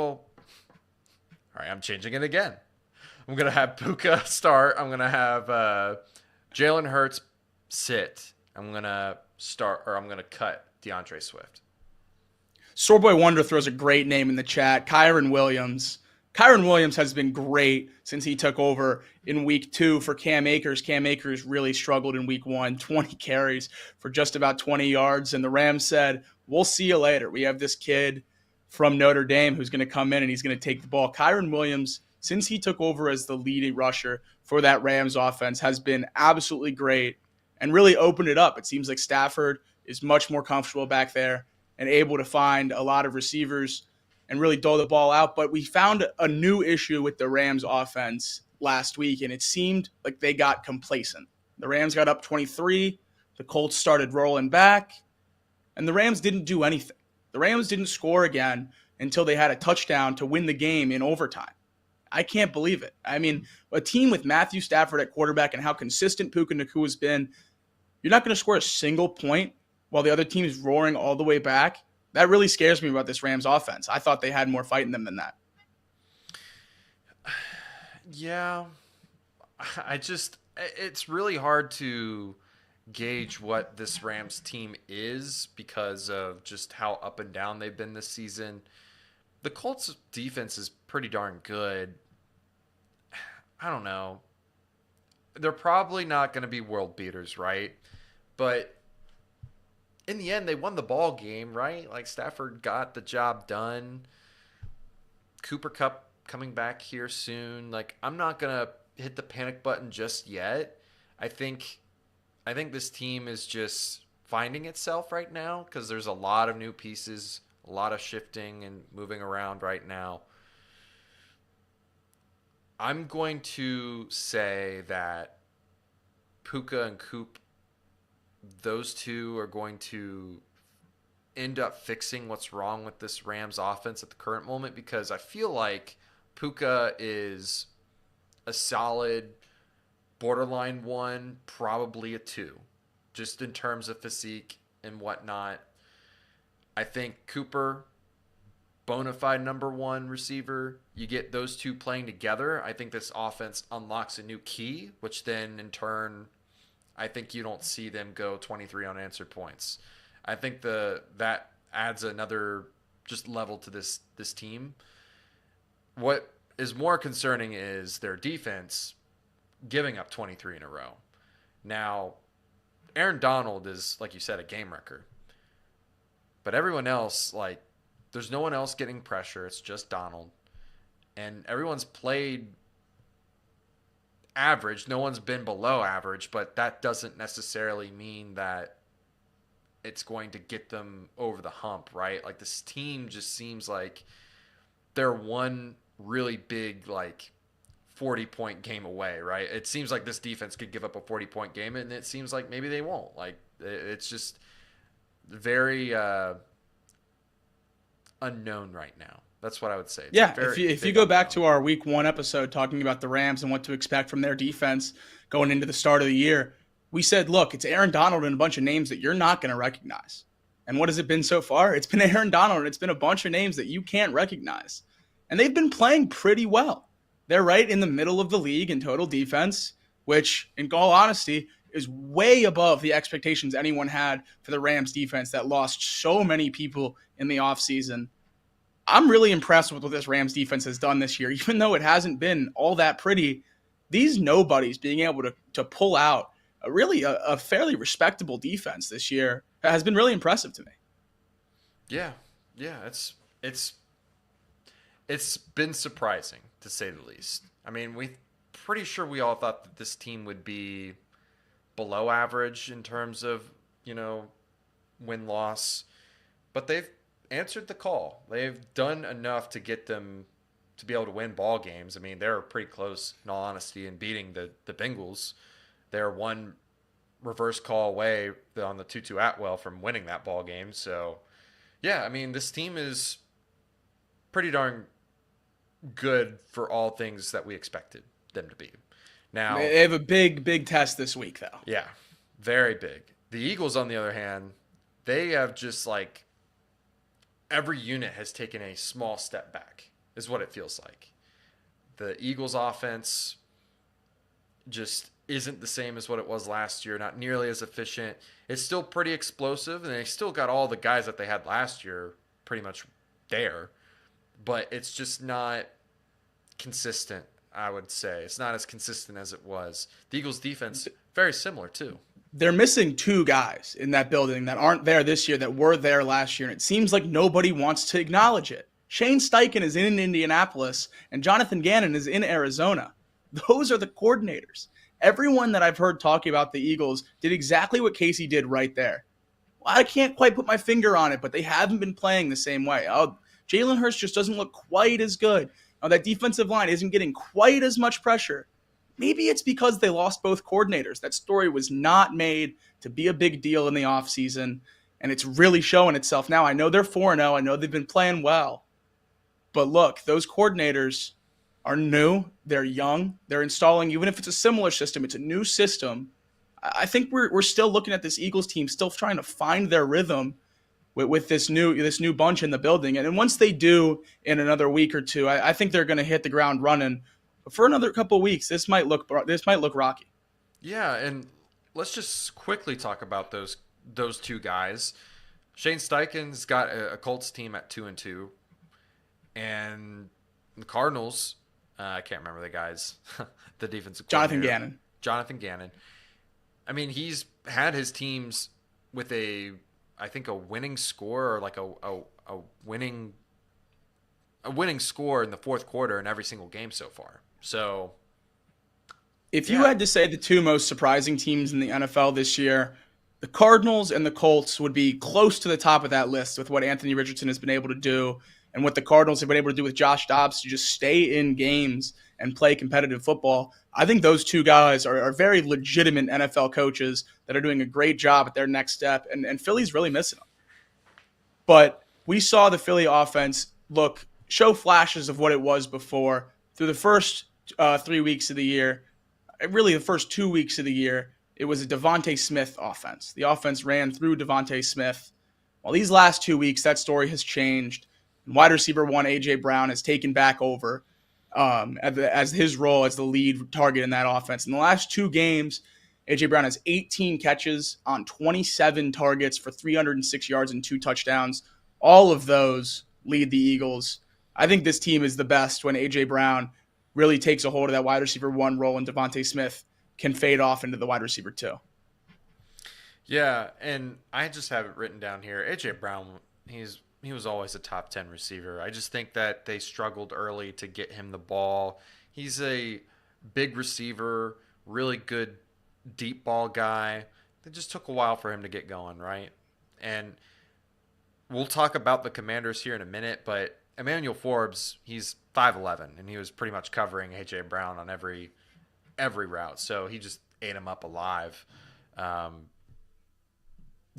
I'm changing it again. I'm going to have Puka start. I'm going to have Jalen Hurts sit. I'm going to cut DeAndre Swift. Soreboy Wonder throws a great name in the chat. Kyron Williams. Kyron Williams has been great since he took over in week 2 for Cam Akers. Cam Akers really struggled in week 1, 20 carries for just about 20 yards. And the Rams said, we'll see you later. We have this kid from Notre Dame who's going to come in and he's going to take the ball. Kyron Williams, since he took over as the leading rusher for that Rams offense, has been absolutely great and really opened it up. It seems like Stafford is much more comfortable back there and able to find a lot of receivers and really dole the ball out. But we found a new issue with the Rams offense last week, and it seemed like they got complacent. The Rams got up 23. The Colts started rolling back, and the Rams didn't do anything. The Rams didn't score again until they had a touchdown to win the game in overtime. I can't believe it. I mean, a team with Matthew Stafford at quarterback and how consistent Puka Nacua has been, you're not going to score a single point while the other team is roaring all the way back. That really scares me about this Rams offense. I thought they had more fight in them than that. Yeah. It's really hard to gauge what this Rams team is because of just how up and down they've been this season. The Colts defense is pretty darn good. I don't know. They're probably not going to be world beaters, right? But in the end, they won the ball game, right? Like Stafford got the job done. Cooper Kupp coming back here soon. Like I'm not going to hit the panic button just yet. I think this team is just finding itself right now because there's a lot of new pieces, a lot of shifting and moving around right now. I'm going to say that Puka and Coop, those two are going to end up fixing what's wrong with this Rams offense at the current moment because I feel like Puka is a solid borderline 1, probably a 2, just in terms of physique and whatnot. I think Cooper, bona fide number 1 receiver. You get those two playing together, I think this offense unlocks a new key, which then in turn, I think you don't see them go 23 unanswered points. I think that adds another just level to this team. What is more concerning is their defense giving up 23 in a row. Now, Aaron Donald is, like you said, a game wrecker. But everyone else, like, there's no one else getting pressure. It's just Donald. And everyone's played average. No one's been below average, but that doesn't necessarily mean that it's going to get them over the hump, right? Like, this team just seems like they're one really big, like, 40-point game away, right? It seems like this defense could give up a 40-point game, and it seems like maybe they won't. Like, it's just very unknown right now. That's what I would say. Yeah, if you go back to our week 1 episode talking about the Rams and what to expect from their defense going into the start of the year, we said, look, it's Aaron Donald and a bunch of names that you're not going to recognize. And what has it been so far? It's been Aaron Donald, and it's been a bunch of names that you can't recognize. And they've been playing pretty well. They're right in the middle of the league in total defense, which, in all honesty, is way above the expectations anyone had for the Rams defense that lost so many people in the offseason. I'm really impressed with what this Rams defense has done this year. Even though it hasn't been all that pretty, these nobodies being able to pull out a fairly respectable defense this year has been really impressive to me. Yeah, it's been surprising, to say the least. I mean, pretty sure we all thought that this team would be below average in terms of, win-loss. But they've answered the call. They've done enough to get them to be able to win ball games. I mean, they're pretty close, in all honesty, in beating the Bengals. They're one reverse call away on the Tutu Atwell from winning that ball game. So, yeah, I mean, this team is pretty darn good for all things that we expected them to be. Now, they have a big test this week, though. Yeah, very big. The Eagles, on the other hand, they have just like every unit has taken a small step back, is what it feels like. The Eagles' offense just isn't the same as what it was last year, not nearly as efficient. It's still pretty explosive, and they still got all the guys that they had last year pretty much there. But it's just not consistent, I would say. It's not as consistent as it was. The Eagles' defense, very similar, too. They're missing 2 guys in that building that aren't there this year that were there last year, and it seems like nobody wants to acknowledge it. Shane Steichen is in Indianapolis, and Jonathan Gannon is in Arizona. Those are the coordinators. Everyone that I've heard talking about the Eagles did exactly what Casey did right there. I can't quite put my finger on it, but they haven't been playing the same way. Jalen Hurts just doesn't look quite as good. That defensive line isn't getting quite as much pressure. Maybe it's because they lost both coordinators. That story was not made to be a big deal in the offseason, and it's really showing itself now. I know they're 4-0. I know they've been playing well. But look, those coordinators are new. They're young. They're installing, even if it's a similar system, it's a new system. I think we're still looking at this Eagles team, still trying to find their rhythm with this new bunch in the building. And once they do in another week or two, I think they're going to hit the ground running. But for another couple of weeks, this might look rocky. Yeah, and let's just quickly talk about those two guys. Shane Steichen's got a Colts team at 2-2, and the Cardinals. I can't remember the guys, the defensive Jonathan coordinator, Gannon. Jonathan Gannon. I mean, he's had his teams with I think a winning score, or like a winning score in the fourth quarter in every single game so far. So, If you yeah, had to say the two most surprising teams in the NFL this year, the Cardinals and the Colts would be close to the top of that list with what Anthony Richardson has been able to do and what the Cardinals have been able to do with Josh Dobbs to just stay in games and play competitive football. I think those two guys are very legitimate NFL coaches that are doing a great job at their next step, and Philly's really missing them. But we saw the Philly offense show flashes of what it was before through the first 3 weeks of the year. Really, the first 2 weeks of the year, it was a Devontae Smith offense. The offense ran through Devontae Smith. Well, these last 2 weeks, that story has changed. Wide receiver one, A.J. Brown, has taken back over as his role as the lead target in that offense. In the last 2 games, A.J. Brown has 18 catches on 27 targets for 306 yards and 2 touchdowns. All of those lead the Eagles. I think this team is the best when A.J. Brown really takes a hold of that wide receiver one role, and Devontae Smith can fade off into the wide receiver two. yeah, and I just have it written down here. AJ Brown, he was always a top 10 receiver. I just think that they struggled early to get him the ball. He's a big receiver, really good deep ball guy. It just took a while for him to get going, right? And we'll talk about the Commanders here in a minute, but Emmanuel Forbes, he's 5'11", and he was pretty much covering A.J. Brown on every route. So he just ate him up alive.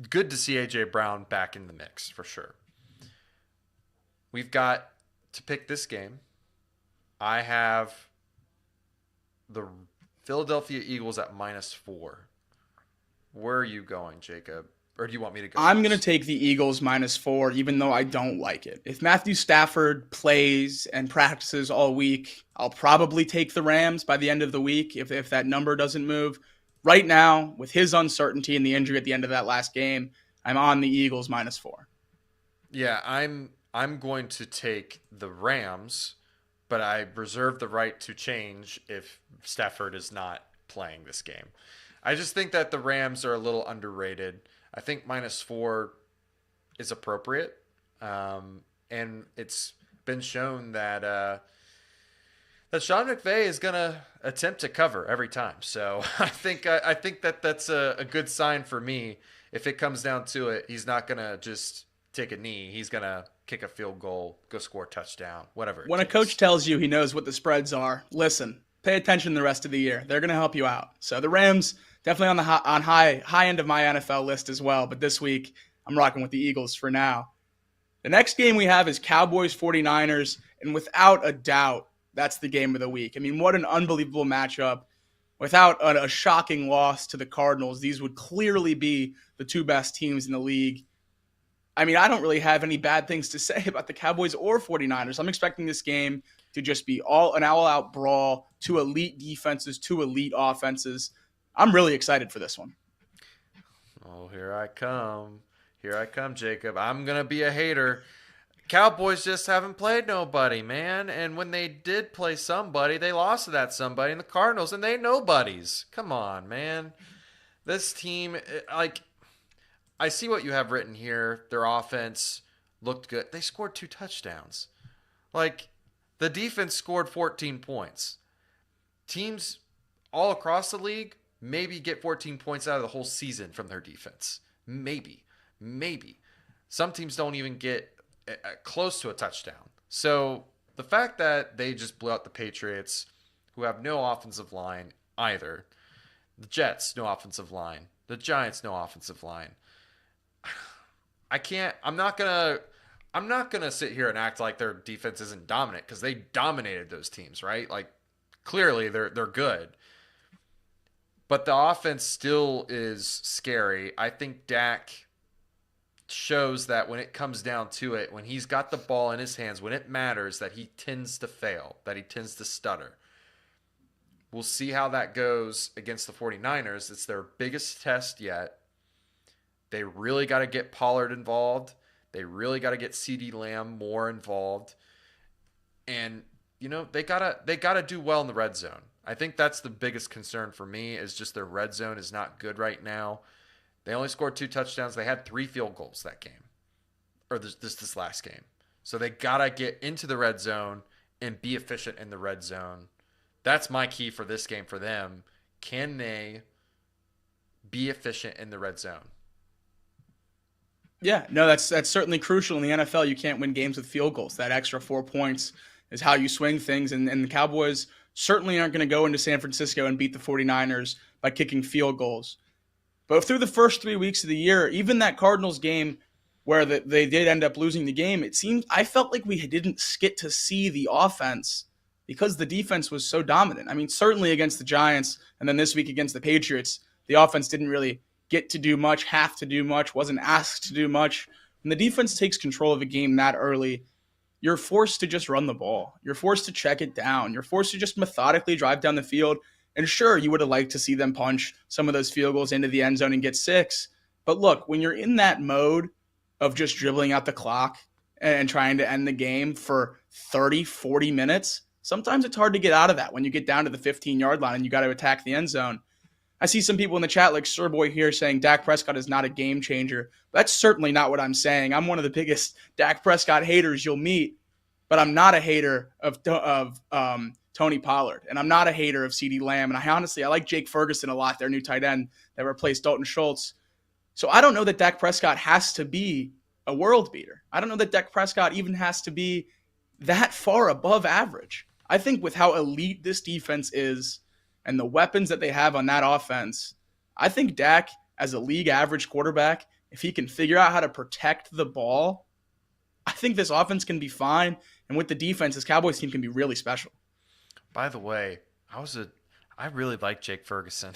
Good to see A.J. Brown back in the mix, for sure. We've got to pick this game. I have the Philadelphia Eagles at -4. Where are you going, Jacob? Or do you want me to go? I'm going to take the Eagles -4, even though I don't like it. If Matthew Stafford plays and practices all week, I'll probably take the Rams by the end of the week if that number doesn't move. Right now, with his uncertainty and the injury at the end of that last game, I'm on the Eagles -4. Yeah, I'm going to take the Rams, but I reserve the right to change if Stafford is not playing this game. I just think that the Rams are a little underrated. I think -4 is appropriate, and it's been shown that that Sean McVay is going to attempt to cover every time. So I think that that's a good sign for me. If it comes down to it, he's not going to just take a knee. He's going to kick a field goal, go score a touchdown, whatever. When a coach tells you he knows what the spreads are, listen, pay attention the rest of the year. They're going to help you out. So the Rams definitely on the high end of my NFL list as well. But this week, I'm rocking with the Eagles for now. The next game we have is Cowboys 49ers, and without a doubt, that's the game of the week. I mean, what an unbelievable matchup. Without a shocking loss to the Cardinals, these would clearly be the two best teams in the league. I mean, I don't really have any bad things to say about the Cowboys or 49ers. I'm expecting this game to just be an all-out brawl, two elite defenses, two elite offenses. I'm really excited for this one. Oh, here I come. Here I come, Jacob. I'm going to be a hater. Cowboys just haven't played nobody, man. And when they did play somebody, they lost to that somebody in the Cardinals, and they ain't nobodies. Come on, man. This team, I see what you have written here. Their offense looked good. They scored 2 touchdowns. The defense scored 14 points. Teams all across the league maybe get 14 points out of the whole season from their defense. Maybe. Some teams don't even get close to a touchdown. So the fact that they just blew out the Patriots, who have no offensive line either, the Jets, no offensive line, the Giants, no offensive line. I'm not gonna sit here and act like their defense isn't dominant, because they dominated those teams, right? Clearly they're good. But the offense still is scary. I think Dak shows that when it comes down to it, when he's got the ball in his hands, when it matters, that he tends to fail, that he tends to stutter. We'll see how that goes against the 49ers. It's their biggest test yet. They really got to get Pollard involved. They really got to get CeeDee Lamb more involved. And they gotta do well in the red zone. I think that's the biggest concern for me is just their red zone is not good right now. They only scored 2 touchdowns. They had 3 field goals that game, or this last game. So they gotta get into the red zone and be efficient in the red zone. That's my key for this game for them. Can they be efficient in the red zone? Yeah, no, that's certainly crucial in the NFL. You can't win games with field goals. That extra 4 points is how you swing things, and the Cowboys certainly aren't going to go into San Francisco and beat the 49ers by kicking field goals. But through the first 3 weeks of the year, even that Cardinals game where they did end up losing the game, I felt like we didn't get to see the offense because the defense was so dominant. I mean, certainly against the Giants, and then this week against the Patriots, the offense didn't really get to do much, have to do much, wasn't asked to do much. When the defense takes control of a game that early, you're forced to just run the ball. You're forced to check it down. You're forced to just methodically drive down the field. And sure, you would have liked to see them punch some of those field goals into the end zone and get 6. But look, when you're in that mode of just dribbling out the clock and trying to end the game for 30, 40 minutes, sometimes it's hard to get out of that when you get down to the 15-yard line and you got to attack the end zone. I see some people in the chat like Sirboy here saying Dak Prescott is not a game changer. That's certainly not what I'm saying. I'm one of the biggest Dak Prescott haters you'll meet, but I'm not a hater of Tony Pollard, and I'm not a hater of CeeDee Lamb. And I like Jake Ferguson a lot, their new tight end that replaced Dalton Schultz. So I don't know that Dak Prescott has to be a world beater. I don't know that Dak Prescott even has to be that far above average. I think with how elite this defense is and the weapons that they have on that offense, I think Dak, as a league average quarterback, if he can figure out how to protect the ball, I think this offense can be fine. And with the defense, this Cowboys team can be really special. By the way, I really like Jake Ferguson.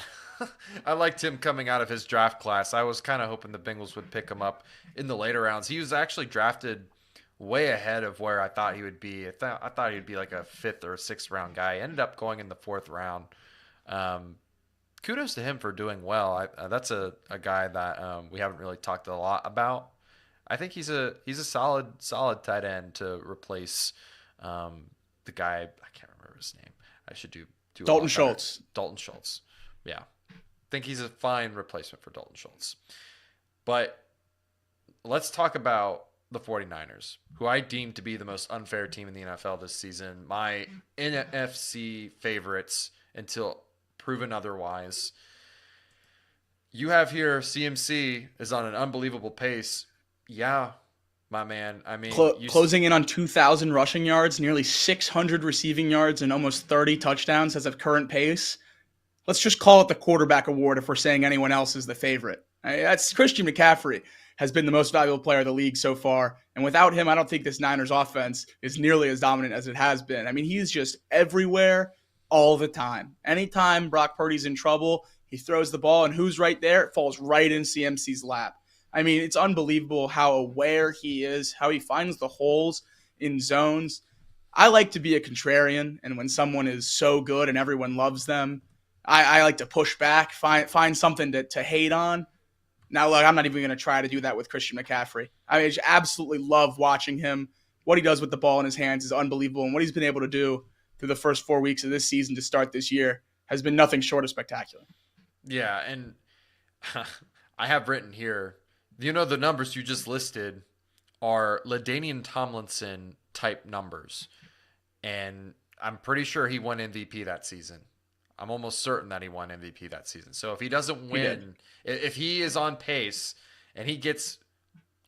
I liked him coming out of his draft class. I was kind of hoping the Bengals would pick him up in the later rounds. He was actually drafted way ahead of where I thought he would be. I thought he'd be like a 5th or 6th round guy. He ended up going in the 4th round. Kudos to him for doing well. That's a guy that we haven't really talked a lot about. I think he's a solid tight end to replace the guy. I can't remember his name. I should do Dalton Schultz. Dalton Schultz. Yeah, I think he's a fine replacement for Dalton Schultz. But let's talk about the 49ers, who I deem to be the most unfair team in the NFL this season. My NFC favorites until proven otherwise. You have here CMC is on an unbelievable pace. Yeah, my man. I mean, closing in on 2,000 rushing yards, nearly 600 receiving yards, and almost 30 touchdowns as of current pace. Let's just call it the quarterback award if we're saying anyone else is the favorite. That's Christian McCaffrey has been the most valuable player of the league so far. And without him, I don't think this Niners offense is nearly as dominant as it has been. I mean, he's just everywhere all the time. Anytime Brock Purdy's in trouble, he throws the ball, and who's right there? It falls right in CMC's lap. I mean, it's unbelievable how aware he is, how he finds the holes in zones. I like to be a contrarian, and when someone is so good and everyone loves them, I like to push back, find something to hate on. Now, look, I'm not even going to try to do that with Christian McCaffrey. I just absolutely love watching him. What he does with the ball in his hands is unbelievable, and what he's been able to do through the first 4 weeks of this season to start this year has been nothing short of spectacular. Yeah, and I have written here, the numbers you just listed are LaDainian Tomlinson type numbers, and I'm pretty sure he won MVP that season. I'm almost certain that he won MVP that season. So if he doesn't win, if he is on pace and he gets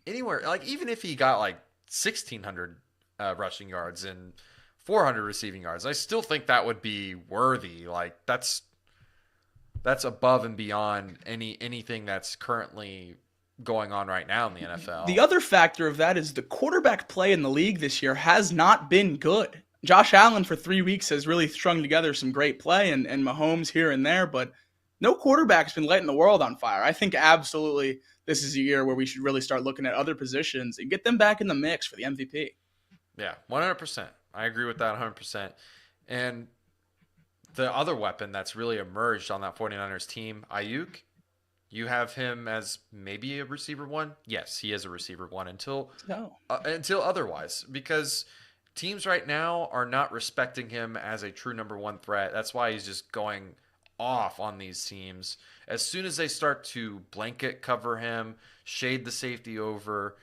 anywhere, like even if he got like 1,600 rushing yards and 400 receiving yards, I still think that would be worthy. Like that's above and beyond anything that's currently going on right now in the NFL. The other factor of that is the quarterback play in the league this year has not been good. Josh Allen for 3 weeks has really strung together some great play, and Mahomes here and there, but no quarterback's been lighting the world on fire. I think absolutely this is a year where we should really start looking at other positions and get them back in the mix for the MVP. Yeah, 100%. I agree with that 100%. And the other weapon that's really emerged on that 49ers team, Ayuk, you have him as maybe a receiver one. Yes, he is a receiver one No. until otherwise, because teams right now are not respecting him as a true number one threat. That's why he's just going off on these teams. As soon as they start to blanket cover him, shade the safety over,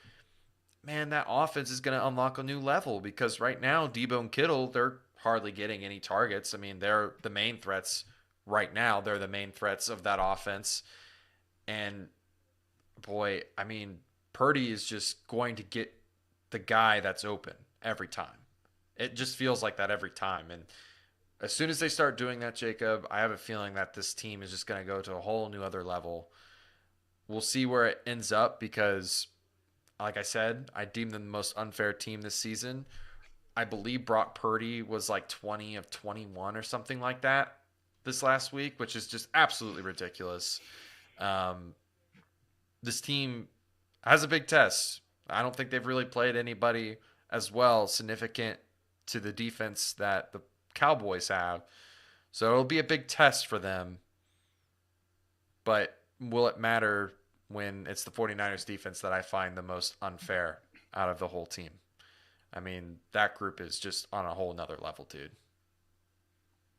man, that offense is going to unlock a new level, because right now Debo and Kittle, they're hardly getting any targets. I mean, they're the main threats right now. They're the main threats of that offense. And boy, I mean, Purdy is just going to get the guy that's open every time. It just feels like that every time. And as soon as they start doing that, Jacob, I have a feeling that this team is just going to go to a whole new other level. We'll see where it ends up, because, like I said, I deem them the most unfair team this season. I believe Brock Purdy was like 20 of 21 or something like that this last week, which is just absolutely ridiculous. This team has a big test. I don't think they've really played anybody as well significant to the defense that the Cowboys have. So it'll be a big test for them. But will it matter when it's the 49ers defense that I find the most unfair out of the whole team? I mean, that group is just on a whole nother level, dude.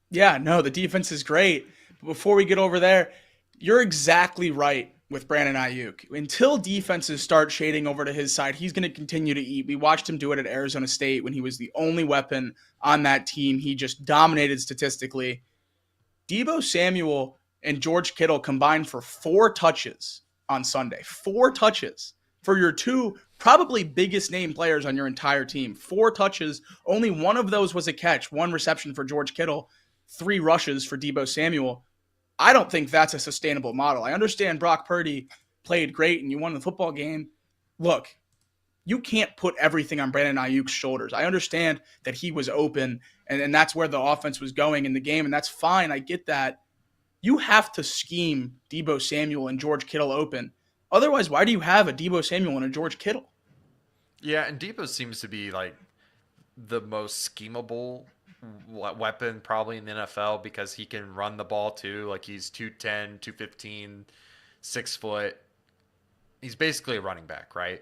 Yeah, no, the defense is great. But before we get over there, you're exactly right with Brandon Ayuk. Until defenses start shading over to his side, he's going to continue to eat. We watched him do it at Arizona State when he was the only weapon on that team. He just dominated statistically. Deebo Samuel and George Kittle combined for 4 touches on Sunday. 4 touches for your two probably biggest name players on your entire team. 4 touches. Only one of those was a catch. 1 reception for George Kittle. 3 rushes for Deebo Samuel. I don't think that's a sustainable model. I understand Brock Purdy played great and you won the football game. Look, you can't put everything on Brandon Ayuk's shoulders. I understand that he was open and that's where the offense was going in the game, and that's fine. I get that. You have to scheme Deebo Samuel and George Kittle open. Otherwise, why do you have a Deebo Samuel and a George Kittle? Yeah, and Debo seems to be like the most schemable weapon probably in the NFL, because he can run the ball too. Like, he's 210, 215, 6 foot. He's basically a running back, right?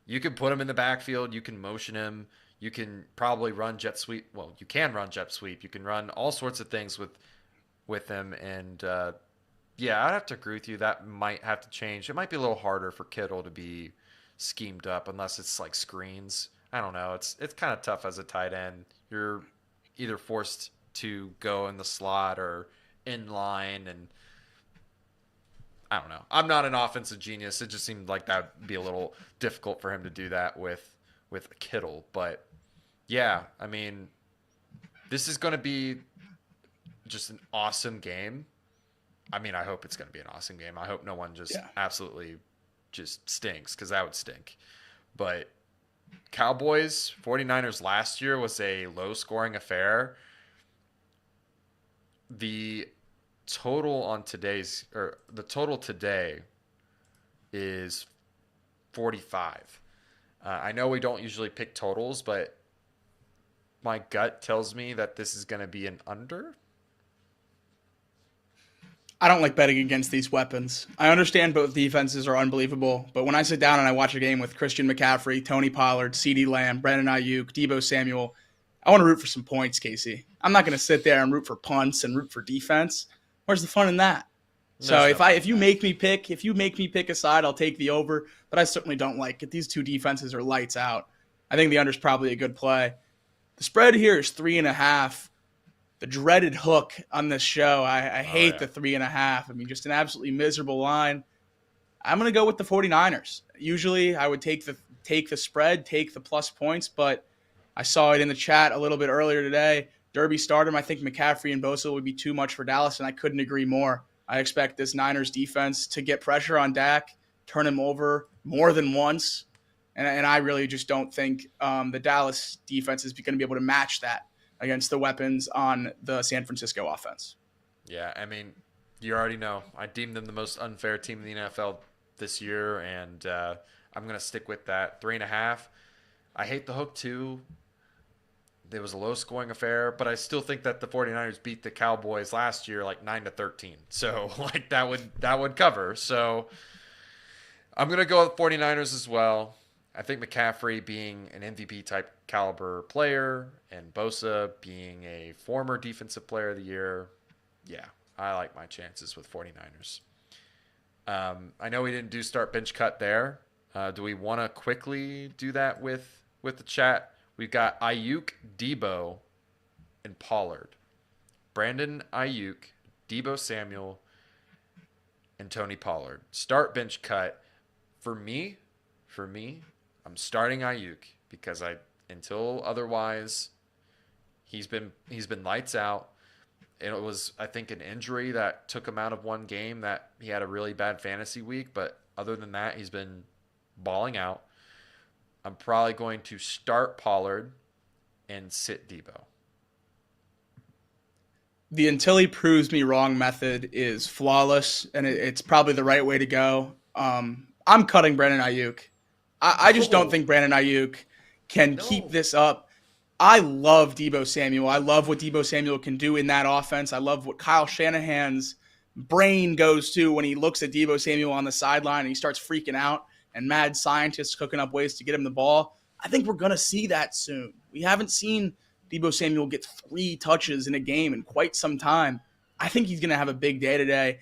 You can put him in the backfield. You can motion him. You can probably run jet sweep. Well, you can run jet sweep. You can run all sorts of things with him. And yeah, I'd have to agree with you. That might have to change. It might be a little harder for Kittle to be schemed up unless it's like screens. I don't know. It's kind of tough as a tight end. You're either forced to go in the slot or in line, and I don't know. I'm not an offensive genius. It just seemed like that would be a little difficult for him to do that with Kittle. But yeah, I mean, this is going to be just an awesome game. I mean, I hope it's going to be an awesome game. I hope no one just absolutely just stinks, because that would stink. But Cowboys 49ers last year was a low scoring affair. The total today is 45. I know we don't usually pick totals, but my gut tells me that this is going to be an under. I don't like betting against these weapons. I understand both defenses are unbelievable, but when I sit down and I watch a game with Christian McCaffrey, Tony Pollard, CeeDee Lamb, Brandon Ayuk, Deebo Samuel, I want to root for some points, Casey. I'm not going to sit there and root for punts and root for defense. Where's the fun in that? So if you make me pick a side, I'll take the over, but I certainly don't like it. These two defenses are lights out. I think the under is probably a good play. The spread here is 3.5. The dreaded hook on this show. I hate the 3.5. I mean, just an absolutely miserable line. I'm going to go with the 49ers. Usually I would take the spread, take the plus points, but I saw it in the chat a little bit earlier today. Derby stardom. I think McCaffrey and Bosa would be too much for Dallas, and I couldn't agree more. I expect this Niners defense to get pressure on Dak, turn him over more than once, and I really just don't think the Dallas defense is going to be able to match that against the weapons on the San Francisco offense. Yeah, I mean, you already know. I deem them the most unfair team in the NFL this year, and I'm going to stick with that. 3.5. I hate the hook too. It was a low-scoring affair, but I still think that the 49ers beat the Cowboys last year like 9-13. So like that would cover. So I'm gonna go with 49ers as well. I think McCaffrey being an MVP type caliber player and Bosa being a former defensive player of the year, yeah, I like my chances with 49ers. I know we didn't do start bench cut there. Do we want to quickly do that with the chat? We've got Ayuk, Debo, and Pollard. Brandon Ayuk, Debo Samuel, and Tony Pollard. Start bench cut. For me, I'm starting Ayuk because until otherwise, he's been lights out. And it was, I think, an injury that took him out of one game that he had a really bad fantasy week. But other than that, he's been balling out. I'm probably going to start Pollard and sit Debo. The until he proves me wrong method is flawless, and it's probably the right way to go. I'm cutting Brandon Ayuk. I just don't think Brandon Ayuk can keep this up. I love Debo Samuel. I love what Debo Samuel can do in that offense. I love what Kyle Shanahan's brain goes to when he looks at Debo Samuel on the sideline and he starts freaking out and mad scientists cooking up ways to get him the ball. I think we're going to see that soon. We haven't seen Debo Samuel get 3 touches in a game in quite some time. I think he's going to have a big day today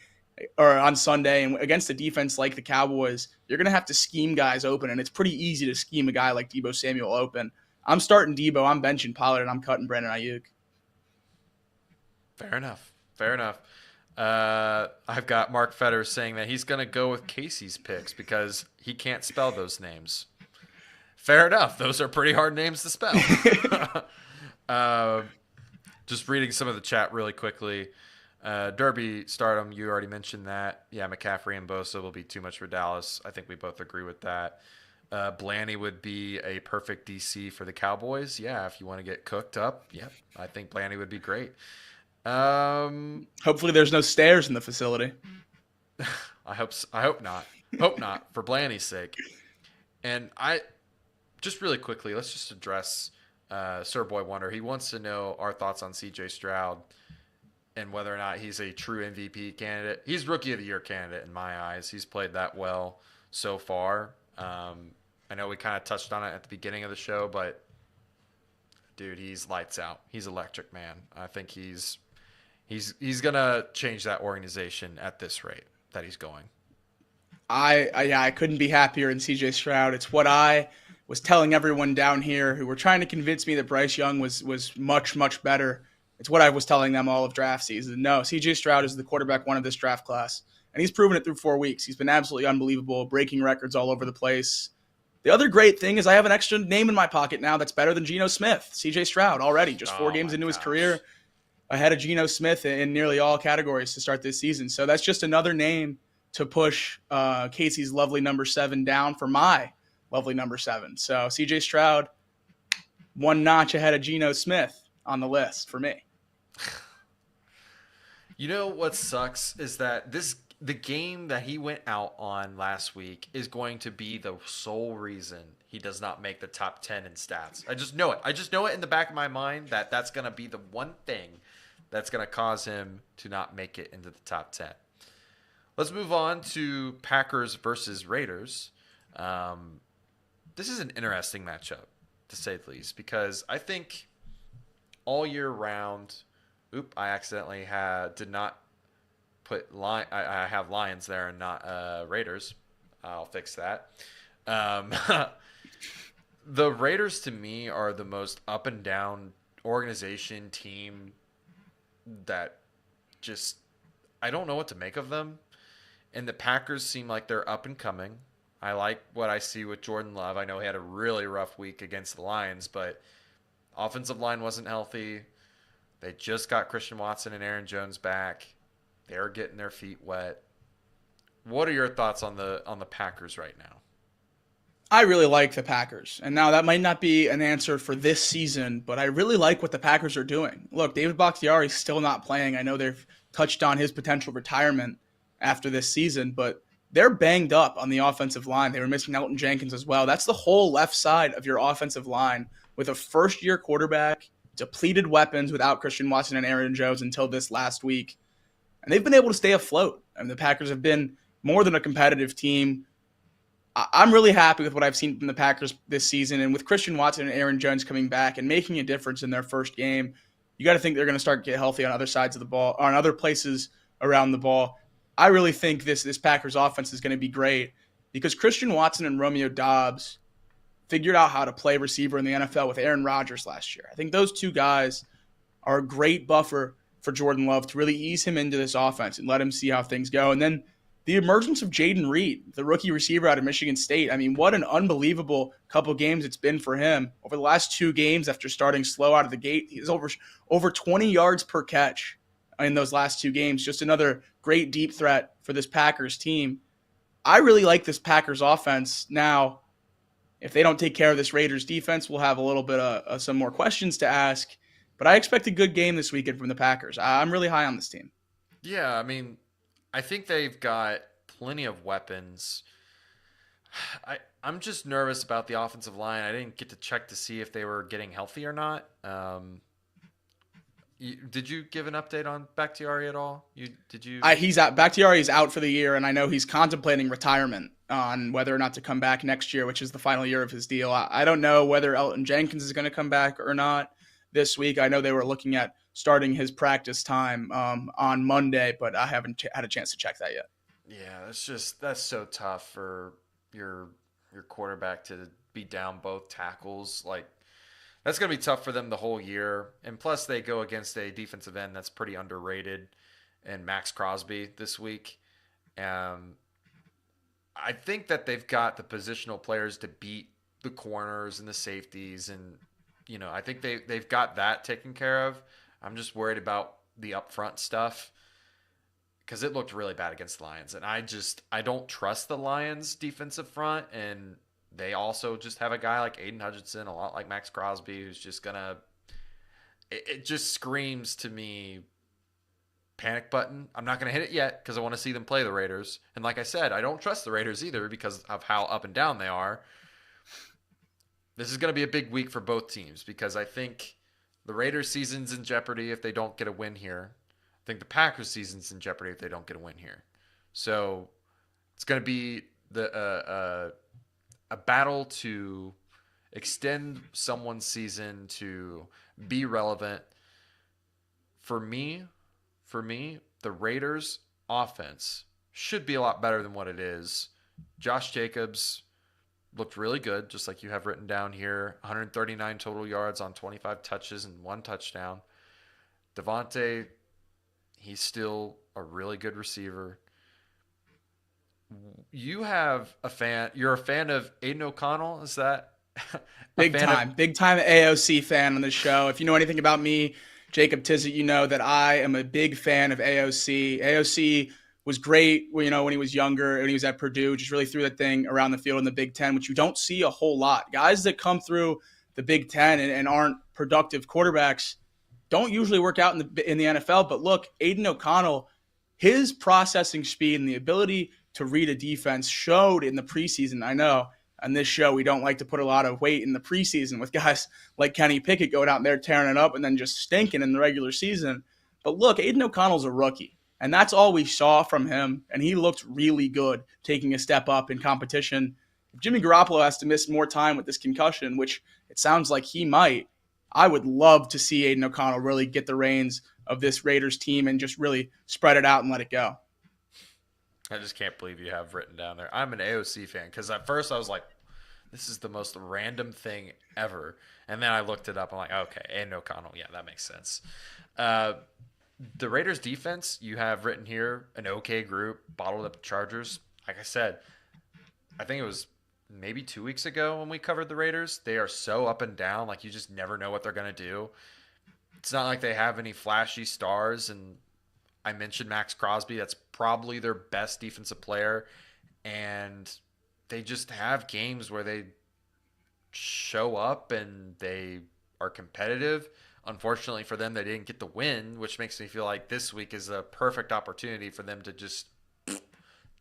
or on Sunday. And against a defense like the Cowboys, you're going to have to scheme guys open, and it's pretty easy to scheme a guy like Debo Samuel open. I'm starting Debo, I'm benching Pollard, and I'm cutting Brandon Ayuk. Fair enough. I've got Mark Fetter saying that he's going to go with Casey's picks because he can't spell those names. Fair enough. Those are pretty hard names to spell. Just reading some of the chat really quickly. Derby Stardom, you already mentioned that. Yeah, McCaffrey and Bosa will be too much for Dallas. I think we both agree with that. Blaney would be a perfect DC for the Cowboys. Yeah, if you want to get cooked up, yeah, I think Blaney would be great. Hopefully there's no stairs in the facility. I hope not. Hope not for Blaney's sake. And just really quickly, let's just address Sir Boy Wonder. He wants to know our thoughts on CJ Stroud and whether or not he's a true MVP candidate. He's Rookie of the Year candidate in my eyes. He's played that well so far. I know we kind of touched on it at the beginning of the show, but dude, he's lights out. He's electric, man. I think he's gonna change that organization at this rate that he's going. I couldn't be happier in CJ Stroud. It's what I was telling everyone down here who were trying to convince me that Bryce Young was much, much better. It's what I was telling them all of draft season. No, CJ Stroud is the quarterback one of this draft class. And he's proven it through 4 weeks. He's been absolutely unbelievable, breaking records all over the place. The other great thing is I have an extra name in my pocket now that's better than Geno Smith. CJ Stroud already, just 4 games into his career, ahead of Geno Smith in nearly all categories to start this season. So that's just another name to push Casey's lovely number 7 down for my lovely number 7. So CJ Stroud, 1 notch ahead of Geno Smith on the list for me. You know what sucks is that the game that he went out on last week is going to be the sole reason he does not make the top 10 in stats. I just know it. I just know it in the back of my mind that that's going to be the one thing that's going to cause him to not make it into the top 10. Let's move on to Packers versus Raiders. This is an interesting matchup, to say the least, because I think all year round, I accidentally did not put I have Lions there and not Raiders. I'll fix that. The Raiders to me are the most up and down organization team that just I don't know what to make of them. And the Packers seem like they're up and coming. I like what I see with Jordan Love. I know he had a really rough week against the Lions, but offensive line wasn't healthy. They just got Christian Watson and Aaron Jones back. They're getting their feet wet. What are your thoughts on the Packers right now? I really like the Packers. And now that might not be an answer for this season, but I really like what the Packers are doing. Look, David Bakhtiari's still not playing. I know they've touched on his potential retirement after this season, but they're banged up on the offensive line. They were missing Elton Jenkins as well. That's the whole left side of your offensive line with a first-year quarterback depleted weapons without Christian Watson and Aaron Jones until this last week. And they've been able to stay afloat. And the Packers have been more than a competitive team. I'm really happy with what I've seen from the Packers this season. And with Christian Watson and Aaron Jones coming back and making a difference in their first game, you got to think they're going to start to get healthy on other sides of the ball, on other places around the ball. I really think this Packers offense is going to be great because Christian Watson and Romeo Doubs figured out how to play receiver in the NFL with Aaron Rodgers last year. I think those two guys are a great buffer for Jordan Love to really ease him into this offense and let him see how things go. And then the emergence of Jaden Reed, the rookie receiver out of Michigan State. I mean, what an unbelievable couple games it's been for him. Over the last 2 games after starting slow out of the gate, he's over 20 yards per catch in those last 2 games. Just another great deep threat for this Packers team. I really like this Packers offense. Now, if they don't take care of this Raiders defense, we'll have a little bit of some more questions to ask. But I expect a good game this weekend from the Packers. I'm really high on this team. Yeah, I mean, I think they've got plenty of weapons. I'm just nervous about the offensive line. I didn't get to check to see if they were getting healthy or not. Did you give an update on Bakhtiari at all? He's out. Bakhtiari is out for the year, and I know he's contemplating retirement on whether or not to come back next year, which is the final year of his deal. I don't know whether Elton Jenkins is going to come back or not this week. I know they were looking at starting his practice time on Monday, but I haven't had a chance to check that yet. Yeah, that's so tough for your quarterback to be down both tackles. Like, that's going to be tough for them the whole year. And plus, they go against a defensive end that's pretty underrated and Max Crosby this week. I think that they've got the positional players to beat the corners and the safeties. And, I think they've got that taken care of. I'm just worried about the upfront stuff because it looked really bad against the Lions. And I don't trust the Lions defensive front. And they also just have a guy like Aiden Hutchinson, a lot like Max Crosby, who's just going to – it just screams to me panic button. I'm not going to hit it yet because I want to see them play the Raiders. And like I said, I don't trust the Raiders either because of how up and down they are. This is going to be a big week for both teams because I think the Raiders' season's in jeopardy if they don't get a win here. I think the Packers' season's in jeopardy if they don't get a win here. So it's going to be a battle to extend someone's season to be relevant. For me, the Raiders offense should be a lot better than what it is. Josh Jacobs looked really good, just like you have written down here. 139 total yards on 25 touches and 1 touchdown. Devontae, he's still a really good receiver. You're a fan of Aiden O'Connell, is that? Big time AOC fan on the show. If you know anything about me, Jacob Tizzett, you know that I am a big fan of AOC. AOC was great, when he was younger, when he was at Purdue, just really threw that thing around the field in the Big Ten, which you don't see a whole lot. Guys that come through the Big Ten and aren't productive quarterbacks don't usually work out in the NFL. But look, Aiden O'Connell, his processing speed and the ability to read a defense showed in the preseason. I know on this show we don't like to put a lot of weight in the preseason with guys like Kenny Pickett going out there tearing it up and then just stinking in the regular season. But look, Aiden O'Connell's a rookie, and that's all we saw from him, and he looked really good taking a step up in competition. If Jimmy Garoppolo has to miss more time with this concussion, which it sounds like he might, I would love to see Aiden O'Connell really get the reins of this Raiders team and just really spread it out and let it go. I just can't believe you have written down there. I'm an AOC fan because at first I was like, this is the most random thing ever. And then I looked it up. I'm like, okay, Aiden O'Connell. Yeah, that makes sense. The Raiders defense, you have written here, an okay group, bottled up Chargers. Like I said, I think it was maybe 2 weeks ago when we covered the Raiders. They are so up and down, like you just never know what they're going to do. It's not like they have any flashy stars, and I mentioned Max Crosby. That's probably their best defensive player, and they just have games where they show up and they are competitive. Unfortunately for them, they didn't get the win, which makes me feel like this week is a perfect opportunity for them to just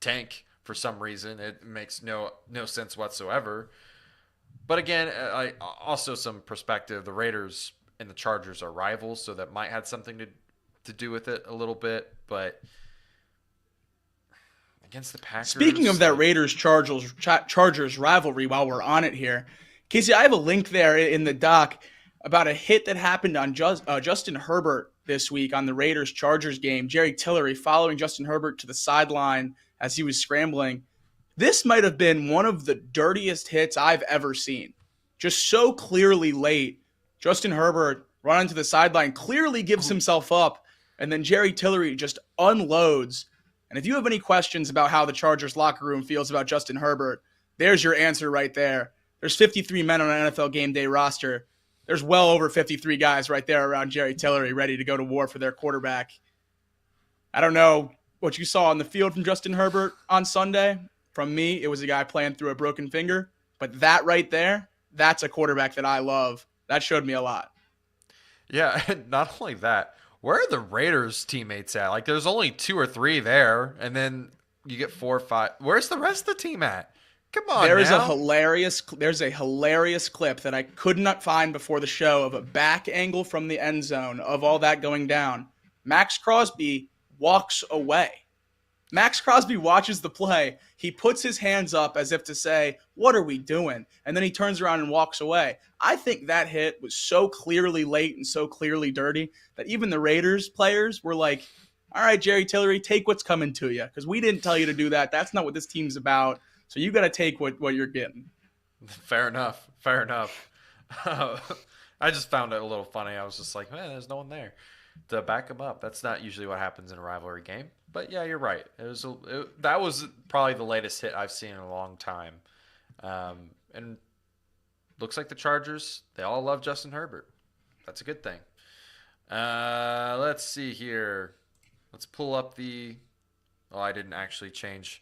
tank for some reason. It makes no sense whatsoever. But again, also some perspective. The Raiders and the Chargers are rivals, so that might have something to do with it a little bit. But against the Packers, Speaking of that Raiders Chargers rivalry, while we're on it here, Casey, I have a link there in the doc about a hit that happened on Justin Herbert this week on the Raiders Chargers game. Jerry Tillery following Justin Herbert to the sideline as he was scrambling. This might have been one of the dirtiest hits I've ever seen. Just so clearly late. Justin Herbert running to the sideline, clearly gives himself up, and then Jerry Tillery just unloads. And if you have any questions about how the Chargers locker room feels about Justin Herbert, there's your answer right there. There's 53 men on an NFL game day roster. There's well over 53 guys right there around Jerry Tillery ready to go to war for their quarterback. I don't know what you saw on the field from Justin Herbert on Sunday. From me, it was a guy playing through a broken finger. But that right there, that's a quarterback that I love. That showed me a lot. Yeah, not only that, where are the Raiders teammates at? Like, there's only 2 or 3 there, and then you get 4 or 5. Where's the rest of the team at? Come on, there's a hilarious clip that I could not find before the show of a back angle from the end zone of all that going down. Max Crosby walks away. Max Crosby watches the play. He puts his hands up as if to say, what are we doing? And then he turns around and walks away. I think that hit was so clearly late and so clearly dirty that even the Raiders players were like, all right, Jerry Tillery, take what's coming to you, because we didn't tell you to do that. That's not what this team's about. So you got to take what you're getting. Fair enough. I just found it a little funny. I was just like, man, there's no one there to back him up. That's not usually what happens in a rivalry game. But yeah, you're right. That was probably the latest hit I've seen in a long time. And looks like the Chargers, they all love Justin Herbert. That's a good thing. Let's see here. Let's pull up the... Oh, I didn't change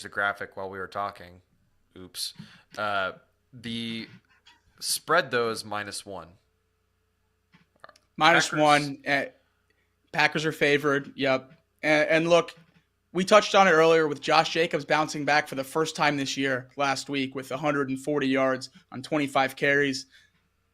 the graphic while we were talking. Oops. The spread, though, is -1. -1. Packers are favored. Yep. And look, we touched on it earlier with Josh Jacobs bouncing back for the first time this year last week with 140 yards on 25 carries.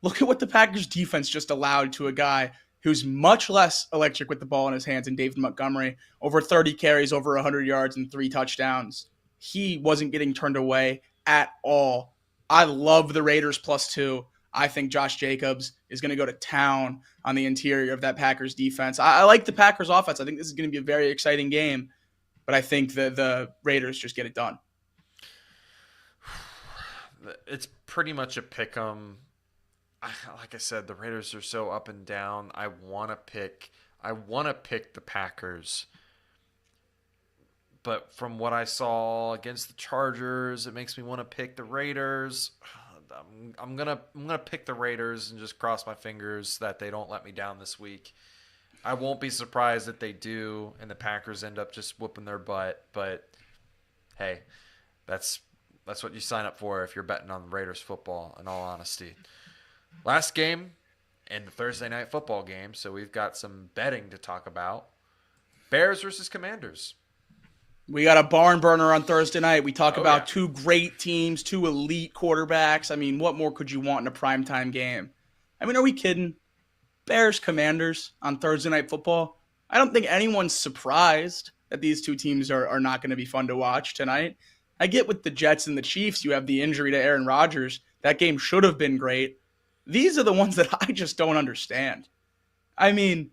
Look at what the Packers defense just allowed to a guy who's much less electric with the ball in his hands than David Montgomery. Over 30 carries, over 100 yards, and 3 touchdowns. He wasn't getting turned away at all. I love the Raiders +2. I think Josh Jacobs is going to go to town on the interior of that Packers defense. I like the Packers offense. I think this is going to be a very exciting game, but I think the Raiders just get it done. It's pretty much a pick 'em. Like I said, the Raiders are so up and down. I want to pick the Packers. But from what I saw against the Chargers, it makes me want to pick the Raiders. I'm gonna pick the Raiders and just cross my fingers that they don't let me down this week. I won't be surprised if they do and the Packers end up just whooping their butt. But hey, that's what you sign up for if you're betting on Raiders football, in all honesty. Last game and the Thursday night football game, so we've got some betting to talk about. Bears versus Commanders. We got a barn burner on Thursday night. We talk about 2 great teams, 2 elite quarterbacks. I mean, what more could you want in a primetime game? I mean, are we kidding? Bears, Commanders on Thursday night football. I don't think anyone's surprised that these 2 teams are not going to be fun to watch tonight. I get with the Jets and the Chiefs, you have the injury to Aaron Rodgers. That game should have been great. These are the ones that I just don't understand. I mean,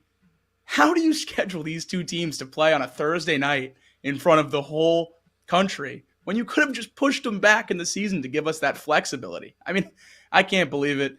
how do you schedule these 2 teams to play on a Thursday night in front of the whole country when you could have just pushed them back in the season to give us that flexibility? I mean, I can't believe it.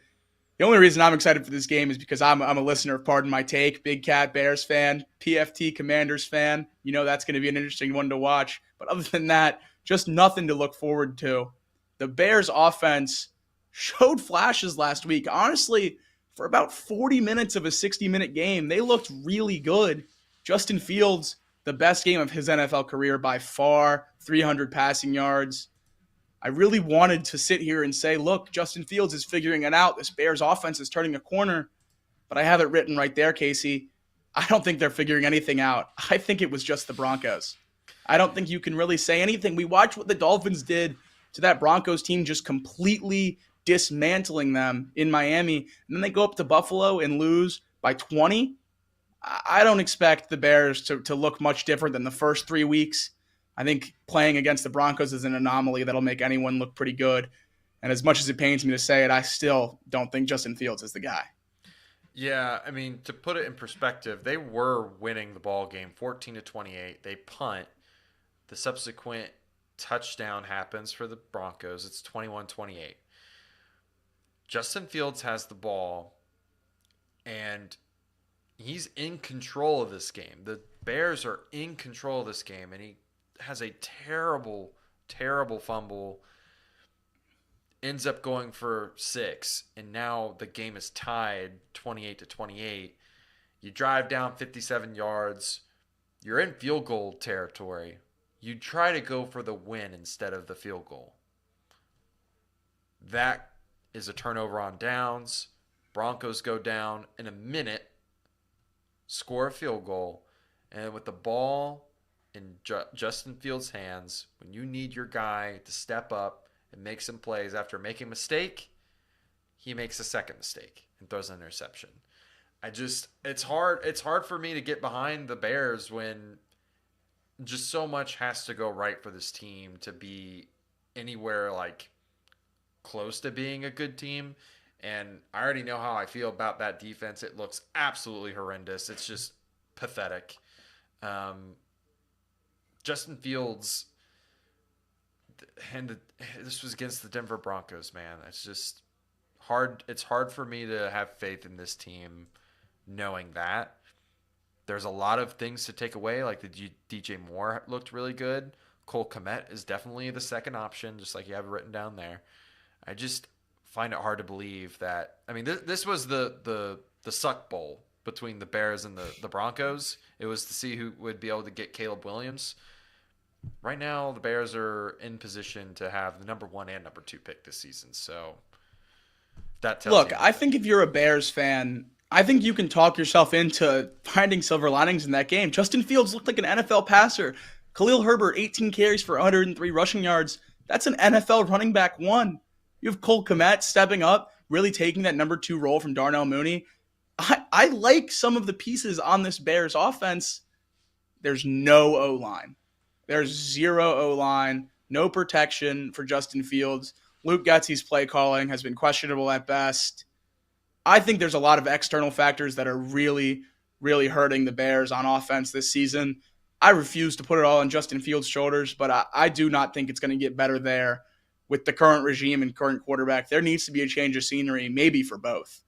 The only reason I'm excited for this game is because I'm a listener of Pardon My Take, Big Cat Bears fan, PFT Commanders fan. You know that's going to be an interesting one to watch. But other than that, just nothing to look forward to. The Bears offense showed flashes last week. Honestly, for about 40 minutes of a 60-minute game, they looked really good. Justin Fields, the best game of his NFL career by far, 300 passing yards. I really wanted to sit here and say, look, Justin Fields is figuring it out. This Bears offense is turning a corner. But I have it written right there, Casey. I don't think they're figuring anything out. I think it was just the Broncos. I don't think you can really say anything. We watched what the Dolphins did to that Broncos team, just completely dismantling them in Miami, and then they go up to Buffalo and lose by 20. I don't expect the Bears to look much different than the first 3 weeks. I think playing against the Broncos is an anomaly that'll make anyone look pretty good. And as much as it pains me to say it, I still don't think Justin Fields is the guy. Yeah, I mean, to put it in perspective, they were winning the ball game 14-28. They punt. The subsequent touchdown happens for the Broncos. It's 21-28. Justin Fields has the ball, and he's in control of this game. The Bears are in control of this game, and he has a terrible, terrible fumble. Ends up going for 6, and now the game is tied 28-28. You drive down 57 yards. You're in field goal territory. You try to go for the win instead of the field goal. That is a turnover on downs. Broncos go down in a minute, score a field goal, and with the ball in Justin Fields' hands, when you need your guy to step up and make some plays after making a mistake, he makes a second mistake and throws an interception. It's hard for me to get behind the Bears when just so much has to go right for this team to be anywhere like close to being a good team. And I already know how I feel about that defense. It looks absolutely horrendous. It's just pathetic. Justin Fields, and this was against the Denver Broncos, man. It's just hard. It's hard for me to have faith in this team knowing that. There's a lot of things to take away, like the DJ Moore looked really good. Cole Kmet is definitely the second option, just like you have it written down there. I just find it hard to believe that. I mean, this was the suck bowl between the Bears and the Broncos. It was to see who would be able to get Caleb Williams. Right now, the Bears are in position to have the number 1 and number 2 pick this season. So that tells Look, you. I think if you're a Bears fan, I think you can talk yourself into finding silver linings in that game. Justin Fields looked like an NFL passer. Khalil Herbert, 18 carries for 103 rushing yards. That's an NFL running back 1. You have Cole Kmet stepping up, really taking that number 2 role from Darnell Mooney. I like some of the pieces on this Bears offense. There's no O-line. There's zero O-line, no protection for Justin Fields. Luke Getsy's play calling has been questionable at best. I think there's a lot of external factors that are really, really hurting the Bears on offense this season. I refuse to put it all on Justin Fields' shoulders, but I do not think it's going to get better there with the current regime and current quarterback. There needs to be a change of scenery, maybe for both.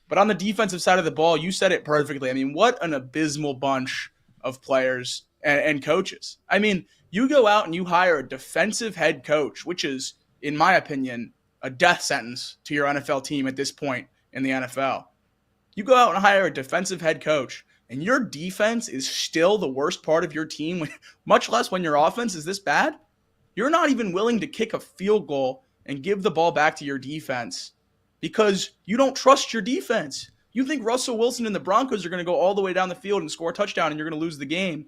But on the defensive side of the ball, you said it perfectly. I mean, what an abysmal bunch of players and coaches. I mean, you go out and you hire a defensive head coach, which is, in my opinion, a death sentence to your NFL team at this point in the NFL. You go out and hire a defensive head coach, and your defense is still the worst part of your team, much less when your offense is this bad. You're not even willing to kick a field goal and give the ball back to your defense because you don't trust your defense. You think Russell Wilson and the Broncos are going to go all the way down the field and score a touchdown and you're going to lose the game.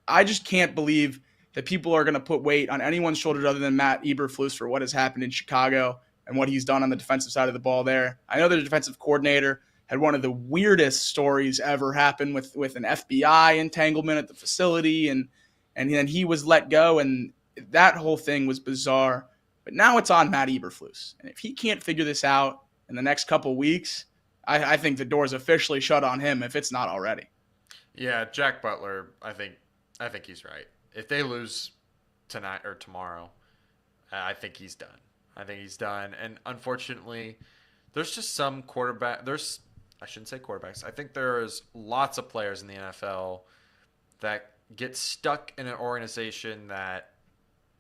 I just can't believe that people are going to put weight on anyone's shoulders other than Matt Eberflus for what has happened in Chicago and what he's done on the defensive side of the ball there. I know the defensive coordinator had one of the weirdest stories ever happen with an FBI entanglement at the facility, and then he was let go, and that whole thing was bizarre. But now it's on Matt Eberflus. And if he can't figure this out in the next couple weeks, I think the door's officially shut on him if it's not already. Yeah, Jack Butler, I think he's right. If they lose tonight or tomorrow, I think he's done. And unfortunately, there's just some I shouldn't say quarterbacks. I think there's lots of players in the NFL that get stuck in an organization that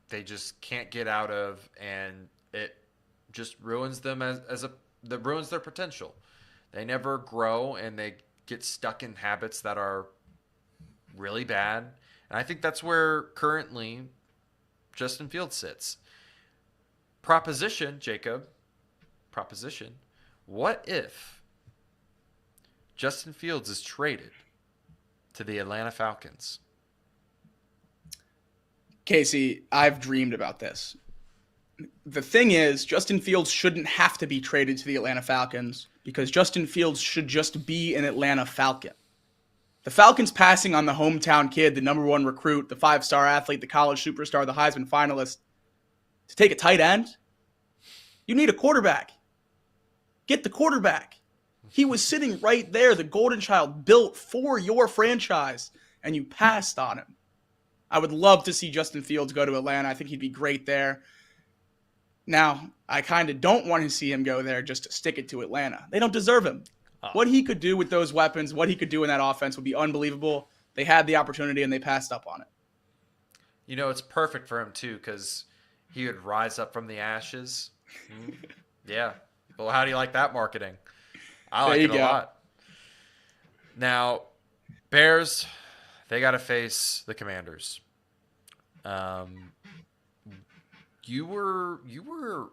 they just can't get out of, and it just ruins them that ruins their potential. They never grow, and they get stuck in habits that are really bad. And I think that's where currently Justin Fields sits. Jacob, what if Justin Fields is traded to the Atlanta Falcons? Casey, I've dreamed about this. The thing is, Justin Fields shouldn't have to be traded to the Atlanta Falcons because Justin Fields should just be an Atlanta Falcon. The Falcons passing on the hometown kid, the number one recruit, the 5-star athlete, the college superstar, the Heisman finalist, to take a tight end? You need a quarterback. Get the quarterback. He was sitting right there, the golden child built for your franchise, and you passed on him. I would love to see Justin Fields go to Atlanta. I think he'd be great there. Now, I kind of don't want to see him go there just to stick it to Atlanta. They don't deserve him. What he could do with those weapons, what he could do in that offense would be unbelievable. They had the opportunity and they passed up on it. You know, it's perfect for him, too, because he would rise up from the ashes. Yeah. Well, how do you like that marketing? I like it a lot. Now, Bears, they got to face the Commanders. You were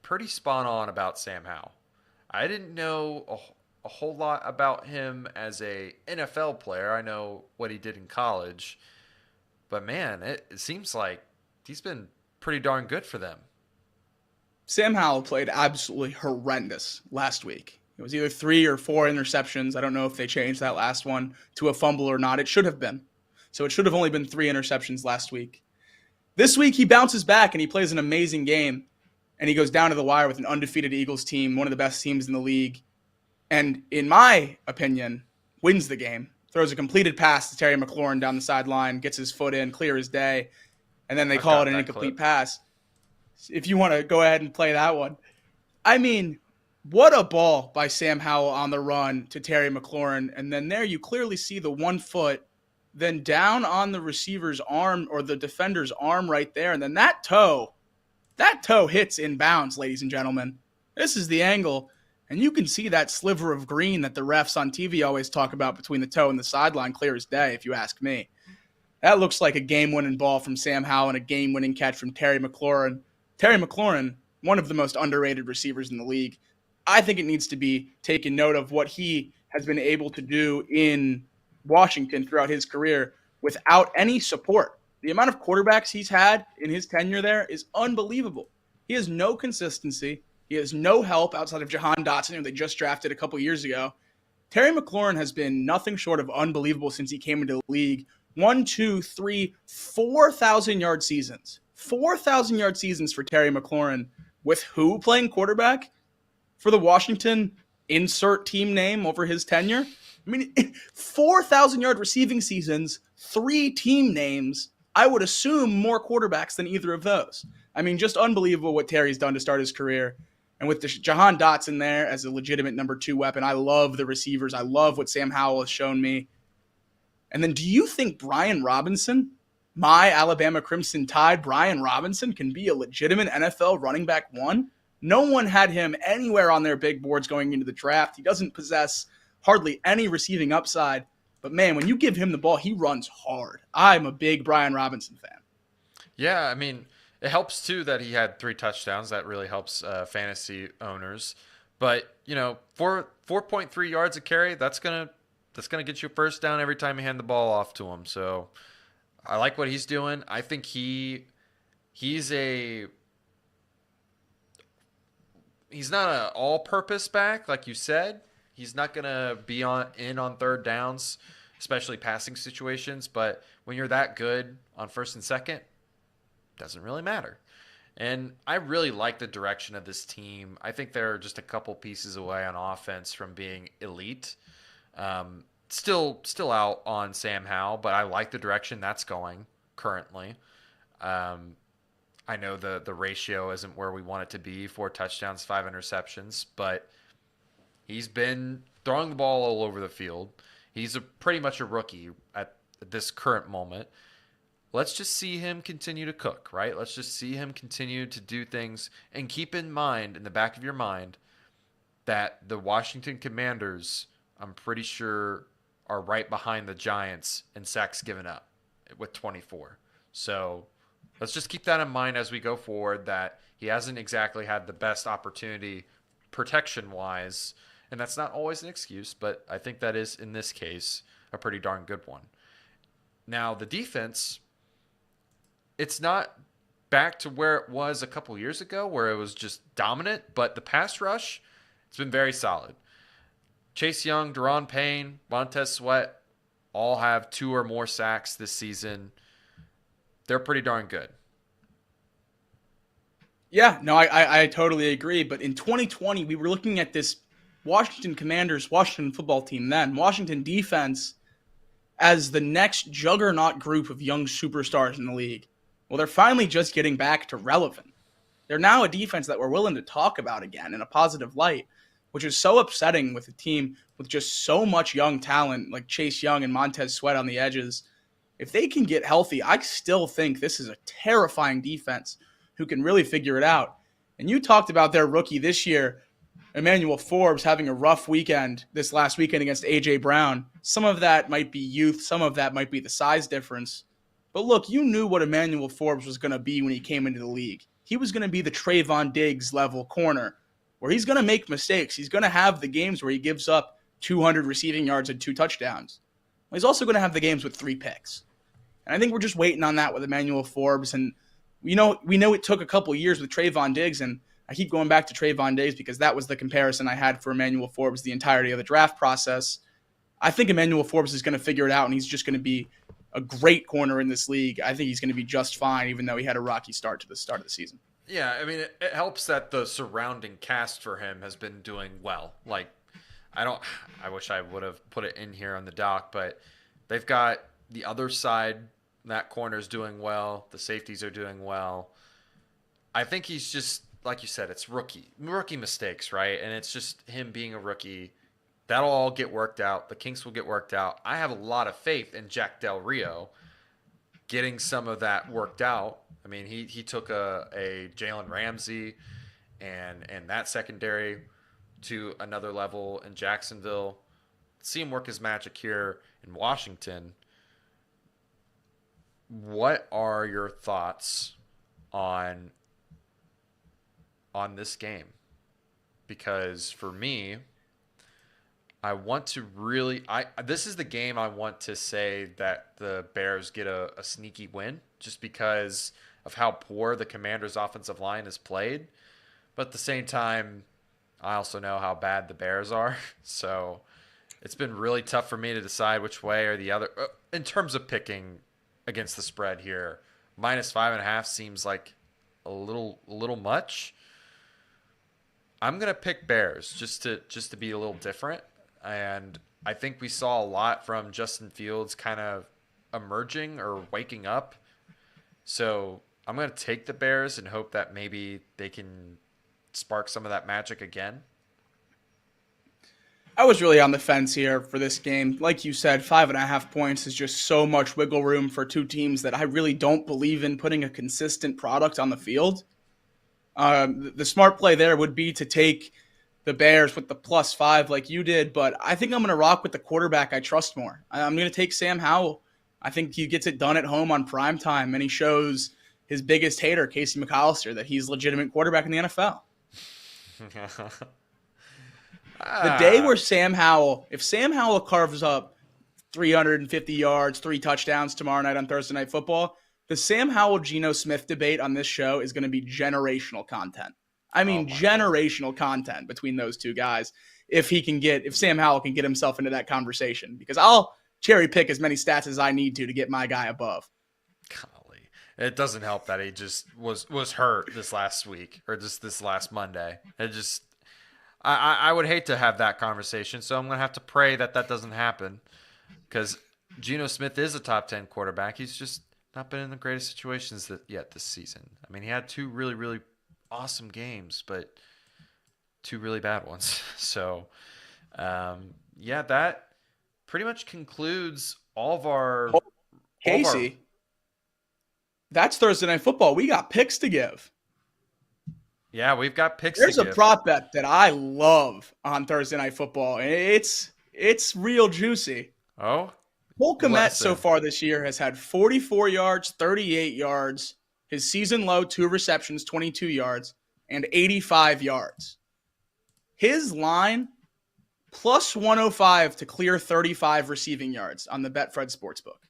pretty spot on about Sam Howell. I didn't know a whole lot about him as a NFL player. I know what he did in college, but man, it seems like he's been pretty darn good for them. Sam Howell played absolutely horrendous last week. It was either 3 or 4 interceptions. I don't know if they changed that last one to a fumble or not. It should have been. So it should have only been 3 interceptions last week. This week he bounces back and he plays an amazing game. And he goes down to the wire with an undefeated Eagles team, one of the best teams in the league. And in my opinion, wins the game. Throws a completed pass to Terry McLaurin down the sideline, gets his foot in, clear as day. And then they call it an incomplete pass. If you want to go ahead and play that one. I mean, what a ball by Sam Howell on the run to Terry McLaurin. And then there you clearly see the 1 foot, then down on the receiver's arm or the defender's arm right there. And then that toe hits in bounds, ladies and gentlemen. This is the angle. And you can see that sliver of green that the refs on TV always talk about between the toe and the sideline clear as day, if you ask me. That looks like a game-winning ball from Sam Howell and a game-winning catch from Terry McLaurin. Terry McLaurin, one of the most underrated receivers in the league. I think it needs to be taken note of what he has been able to do in Washington throughout his career without any support. The amount of quarterbacks he's had in his tenure there is unbelievable. He has no consistency. He has no help outside of Jahan Dotson, who they just drafted a couple years ago. Terry McLaurin has been nothing short of unbelievable since he came into the league. 1, 2, 3, 4,000-yard seasons. 4,000-yard seasons for Terry McLaurin. With who playing quarterback? For the Washington insert team name over his tenure? I mean, 4,000-yard receiving seasons, 3 team names. I would assume more quarterbacks than either of those. I mean, just unbelievable what Terry's done to start his career. And with the Jahan Dotson there as a legitimate number 2 weapon, I love the receivers. I love what Sam Howell has shown me. And then do you think Brian Robinson, my Alabama Crimson Tide, Brian Robinson, can be a legitimate NFL running back 1? No one had him anywhere on their big boards going into the draft. He doesn't possess hardly any receiving upside. But, man, when you give him the ball, he runs hard. I'm a big Brian Robinson fan. Yeah, I mean, it helps, too, that he had 3 touchdowns. That really helps fantasy owners. But, you know, 4.3 yards a carry, that's gonna get you a first down every time you hand the ball off to him. So I like what he's doing. I think he's not an all-purpose back, like you said. He's not going to be on 3rd downs, especially passing situations. But when you're that good on 1st and 2nd, doesn't really matter. And I really like the direction of this team. I think they're just a couple pieces away on offense from being elite. Still out on Sam Howell, but I like the direction that's going currently. I know the ratio isn't where we want it to be, 4 touchdowns, 5 interceptions, but he's been throwing the ball all over the field. He's pretty much a rookie at this current moment. Let's just see him continue to cook, right? Let's just see him continue to do things. And keep in mind, in the back of your mind, that the Washington Commanders, I'm pretty sure, are right behind the Giants in sacks given up with 24. So let's just keep that in mind as we go forward, that he hasn't exactly had the best opportunity protection-wise. And that's not always an excuse, but I think that is, in this case, a pretty darn good one. Now, the defense, it's not back to where it was a couple years ago, where it was just dominant, but the pass rush, it's been very solid. Chase Young, Deron Payne, Montez Sweat all have 2 or more sacks this season. They're pretty darn good. Yeah, no, I totally agree. But in 2020, we were looking at this Washington Commanders, Washington football team then, Washington defense as the next juggernaut group of young superstars in the league. Well, they're finally just getting back to relevant. They're now a defense that we're willing to talk about again in a positive light, which is so upsetting with a team with just so much young talent like Chase Young and Montez Sweat on the edges. If they can get healthy, I still think this is a terrifying defense who can really figure it out. And you talked about their rookie this year, Emmanuel Forbes, having a rough weekend this last weekend against A.J. Brown. Some of that might be youth. Some of that might be the size difference. But look, you knew what Emmanuel Forbes was going to be when he came into the league. He was going to be the Trayvon Diggs level corner where he's going to make mistakes. He's going to have the games where he gives up 200 receiving yards and 2 touchdowns. He's also going to have the games with 3 picks. And I think we're just waiting on that with Emmanuel Forbes. And we know it took a couple years with Trayvon Diggs, and I keep going back to Trayvon Diggs because that was the comparison I had for Emmanuel Forbes the entirety of the draft process. I think Emmanuel Forbes is going to figure it out, and he's just going to be a great corner in this league. I think he's going to be just fine, even though he had a rocky start to the start of the season. Yeah, I mean, it helps that the surrounding cast for him has been doing well. Like, I wish I would have put it in here on the doc, but they've got the other side. That corner's doing well. The safeties are doing well. I think he's just, like you said, it's rookie mistakes, right? And it's just him being a rookie. That'll all get worked out. The kinks will get worked out. I have a lot of faith in Jack Del Rio getting some of that worked out. I mean, he took a Jalen Ramsey and that secondary to another level in Jacksonville. See him work his magic here in Washington. What are your thoughts on this game? Because for me, I want to really this is the game I want to say that the Bears get a sneaky win just because of how poor the Commanders' offensive line has played. But at the same time, I also know how bad the Bears are. So it's been really tough for me to decide which way or the other in terms of picking against the spread here. -5.5 seems like a little much. I'm gonna pick Bears just to be a little different, and I think we saw a lot from Justin Fields kind of emerging or waking up. So I'm gonna take the Bears and hope that maybe they can spark some of that magic again. I was really on the fence here for this game. Like you said, 5.5 points is just so much wiggle room for two teams that I really don't believe in putting a consistent product on the field. The smart play there would be to take the Bears with the +5 like you did, but I think I'm going to rock with the quarterback I trust more. I'm going to take Sam Howell. I think he gets it done at home on primetime, and he shows his biggest hater, Casey McAllister, that he's a legitimate quarterback in the NFL. The day where if Sam Howell carves up 350 yards, 3 touchdowns tomorrow night on Thursday Night Football, the Sam Howell-Geno Smith debate on this show is going to be generational content. I mean, generational content between those two guys if Sam Howell can get himself into that conversation, because I'll cherry pick as many stats as I need to get my guy above. Golly. It doesn't help that he just was hurt this last week or just this last Monday. I would hate to have that conversation, so I'm going to have to pray that doesn't happen, because Geno Smith is a top 10 quarterback. He's just not been in the greatest situations yet this season. I mean, he had 2 really, really awesome games, but 2 really bad ones. So, that pretty much concludes all of our... Casey, that's Thursday Night Football. We got picks to give. Yeah, we've got picks to give. There's a prop bet that I love on Thursday Night Football. It's real juicy. Oh? Cole Kmet so far this year has had 44 yards, 38 yards, his season low 2 receptions, 22 yards, and 85 yards. His line, +105 to clear 35 receiving yards on the Betfred Sportsbook.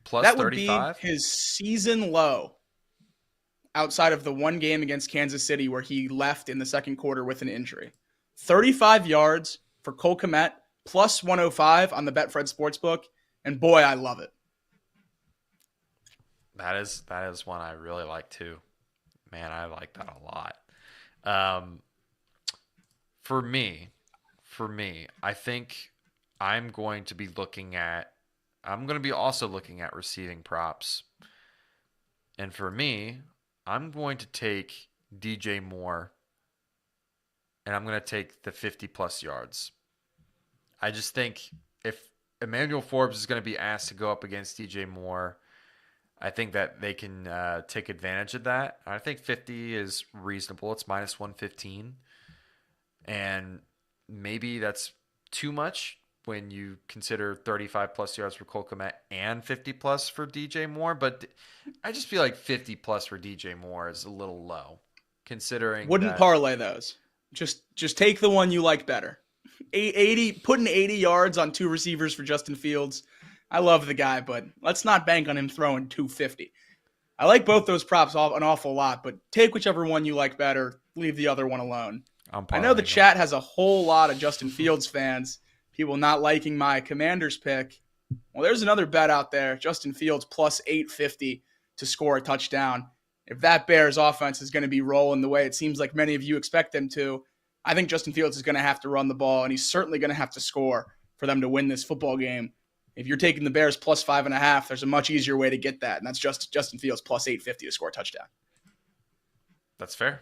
Plus That would be 35? his season low outside of the one game against Kansas City where he left in the second quarter with an injury. 35 yards for Cole Kmet, plus 105 on the Betfred Sportsbook, and boy, I love it. That is one I really like too. Man, I like that a lot. Um, for me, I think I'm going to be also looking at receiving props. And for me, I'm going to take DJ Moore, and I'm going to take the 50 plus yards. I just think if Emmanuel Forbes is going to be asked to go up against DJ Moore, I think that they can take advantage of that. I think 50 is reasonable. It's minus 115. And maybe that's too much when you consider 35 plus yards for Cole Kmet and 50 plus for DJ Moore. But I just feel like 50 plus for DJ Moore is a little low, considering Wouldn't that. parlay those. Just take the one you like better. 80 yards on 2 receivers for Justin Fields. I love the guy, but let's not bank on him throwing 250. I like both those props an awful lot, but take whichever one you like better. Leave the other one alone. I know the chat has a whole lot of Justin Fields fans, people not liking my Commanders pick. Well, there's another bet out there, Justin Fields plus 850 to score a touchdown. If that Bears offense is going to be rolling the way it seems like many of you expect them to, I think Justin Fields is going to have to run the ball, and he's certainly going to have to score for them to win this football game. If you're taking the Bears plus 5.5, there's a much easier way to get that, and that's just Justin Fields plus 850 to score a touchdown. That's fair.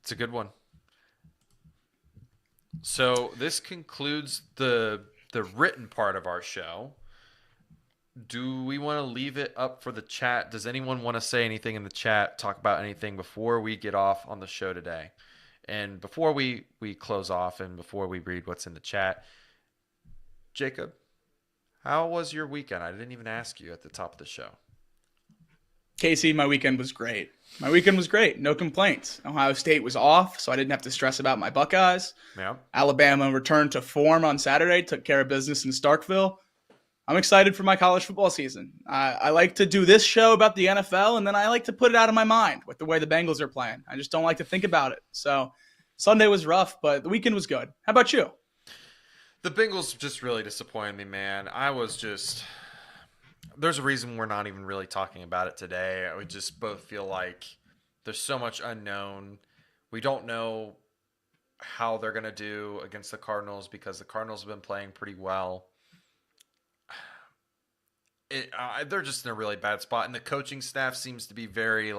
It's a good one. So this concludes the written part of our show. Do we want to leave it up for the chat? Does anyone want to say anything in the chat, talk about anything before we get off on the show today? And before we close off and before we read what's in the chat, Jacob, how was your weekend? I didn't even ask you at the top of the show. Casey, my weekend was great. No complaints. Ohio State was off, so I didn't have to stress about my Buckeyes. Yeah. Alabama returned to form on Saturday, took care of business in Starkville. I'm excited for my college football season. I like to do this show about the NFL, and then I like to put it out of my mind with the way the Bengals are playing. I just don't like to think about it. So Sunday was rough, but the weekend was good. How about you? The Bengals just really disappointed me, man. There's a reason we're not even really talking about it today. We just both feel like there's so much unknown. We don't know how they're going to do against the Cardinals because the Cardinals have been playing pretty well. They're just in a really bad spot, and the coaching staff seems to be very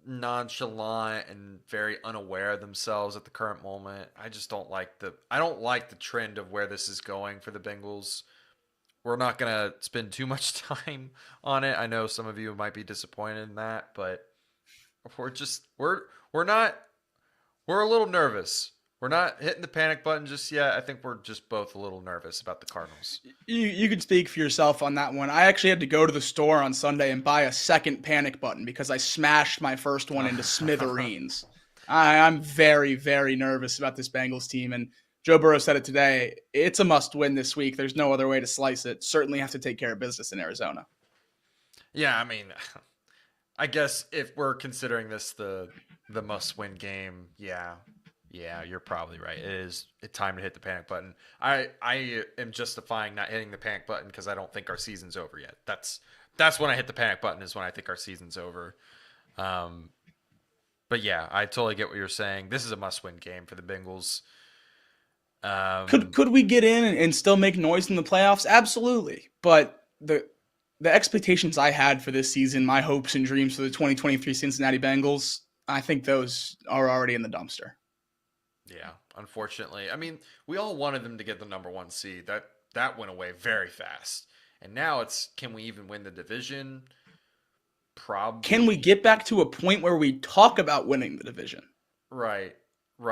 nonchalant and very unaware of themselves at the current moment. I just don't like the trend of where this is going for the Bengals. We're not going to spend too much time on it. I know some of you might be disappointed in that, but we're a little nervous. We're not hitting the panic button just yet. I think we're just both a little nervous about the Cardinals. You can speak for yourself on that one. I actually had to go to the store on Sunday and buy a second panic button because I smashed my first one into smithereens. I'm very, very nervous about this Bengals team, and Joe Burrow said it today. It's a must-win this week. There's no other way to slice it. Certainly have to take care of business in Arizona. Yeah, I mean, I guess if we're considering this the must-win game, yeah, you're probably right. It is time to hit the panic button. I am justifying not hitting the panic button because I don't think our season's over yet. That's when I hit the panic button is when I think our season's over. But yeah, I totally get what you're saying. This is a must-win game for the Bengals. Could we get in and still make noise in the playoffs? Absolutely. But the expectations I had for this season, my hopes and dreams for the 2023 Cincinnati Bengals, I think those are already in the dumpster. Yeah, unfortunately. I mean, we all wanted them to get the number 1 seed. That went away very fast. And now it's, can we even win the division? Probably. Can we get back to a point where we talk about winning the division? Right.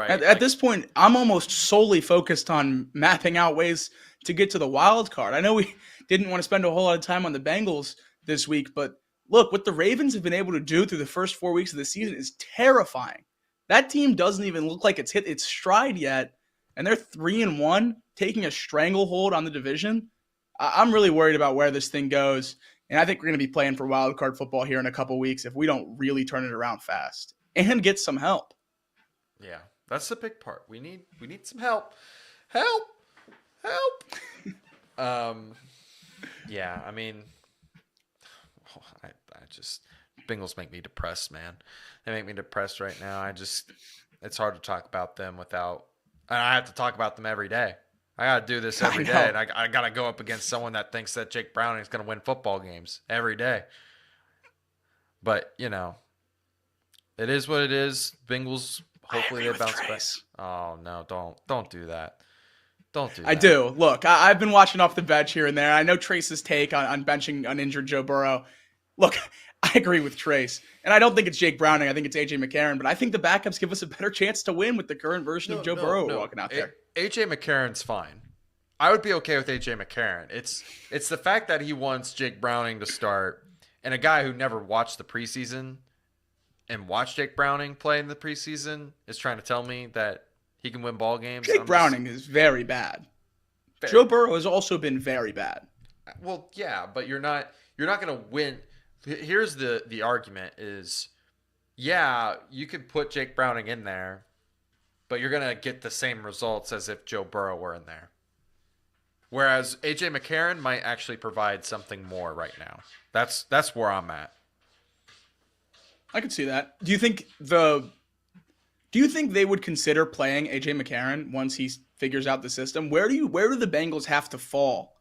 At this point, I'm almost solely focused on mapping out ways to get to the wild card. I know we didn't want to spend a whole lot of time on the Bengals this week, but look, what the Ravens have been able to do through the first 4 weeks of the season is terrifying. That team doesn't even look like it's hit its stride yet, and they're 3-1, taking a stranglehold on the division. I'm really worried about where this thing goes. And I think we're going to be playing for wild card football here in a couple weeks if we don't really turn it around fast and get some help. Yeah, that's the big part. We need some help. Help. Yeah, I mean, I just Bengals make me depressed, man. They make me depressed right now. It's hard to talk about them without, and I have to talk about them every day. I got to do this every day, and I got to go up against someone that thinks that Jake Browning is going to win football games every day. But, you know, it is what it is. Bengals, hopefully they bounce back. Oh, no, don't do that. Don't do that. I do. Look, I've been watching off the bench here and there. I know Trace's take on benching uninjured Joe Burrow. Look, I agree with Trace. And I don't think it's Jake Browning. I think it's A.J. McCarron. But I think the backups give us a better chance to win with the current version of Joe Burrow walking out there. A.J. McCarron's fine. I would be okay with A.J. McCarron. It's the fact that he wants Jake Browning to start, and a guy who never watched the preseason and watched Jake Browning play in the preseason is trying to tell me that he can win ball games. Jake Browning is very bad. Joe Burrow has also been very bad. Well, yeah, but you're not going to win. Here's the argument is, yeah, you could put Jake Browning in there, but you're going to get the same results as if Joe Burrow were in there. Whereas A.J. McCarron might actually provide something more right now. That's where I'm at. I could see that. Do you think they would consider playing A.J. McCarron once he figures out the system? Where do the Bengals have to fall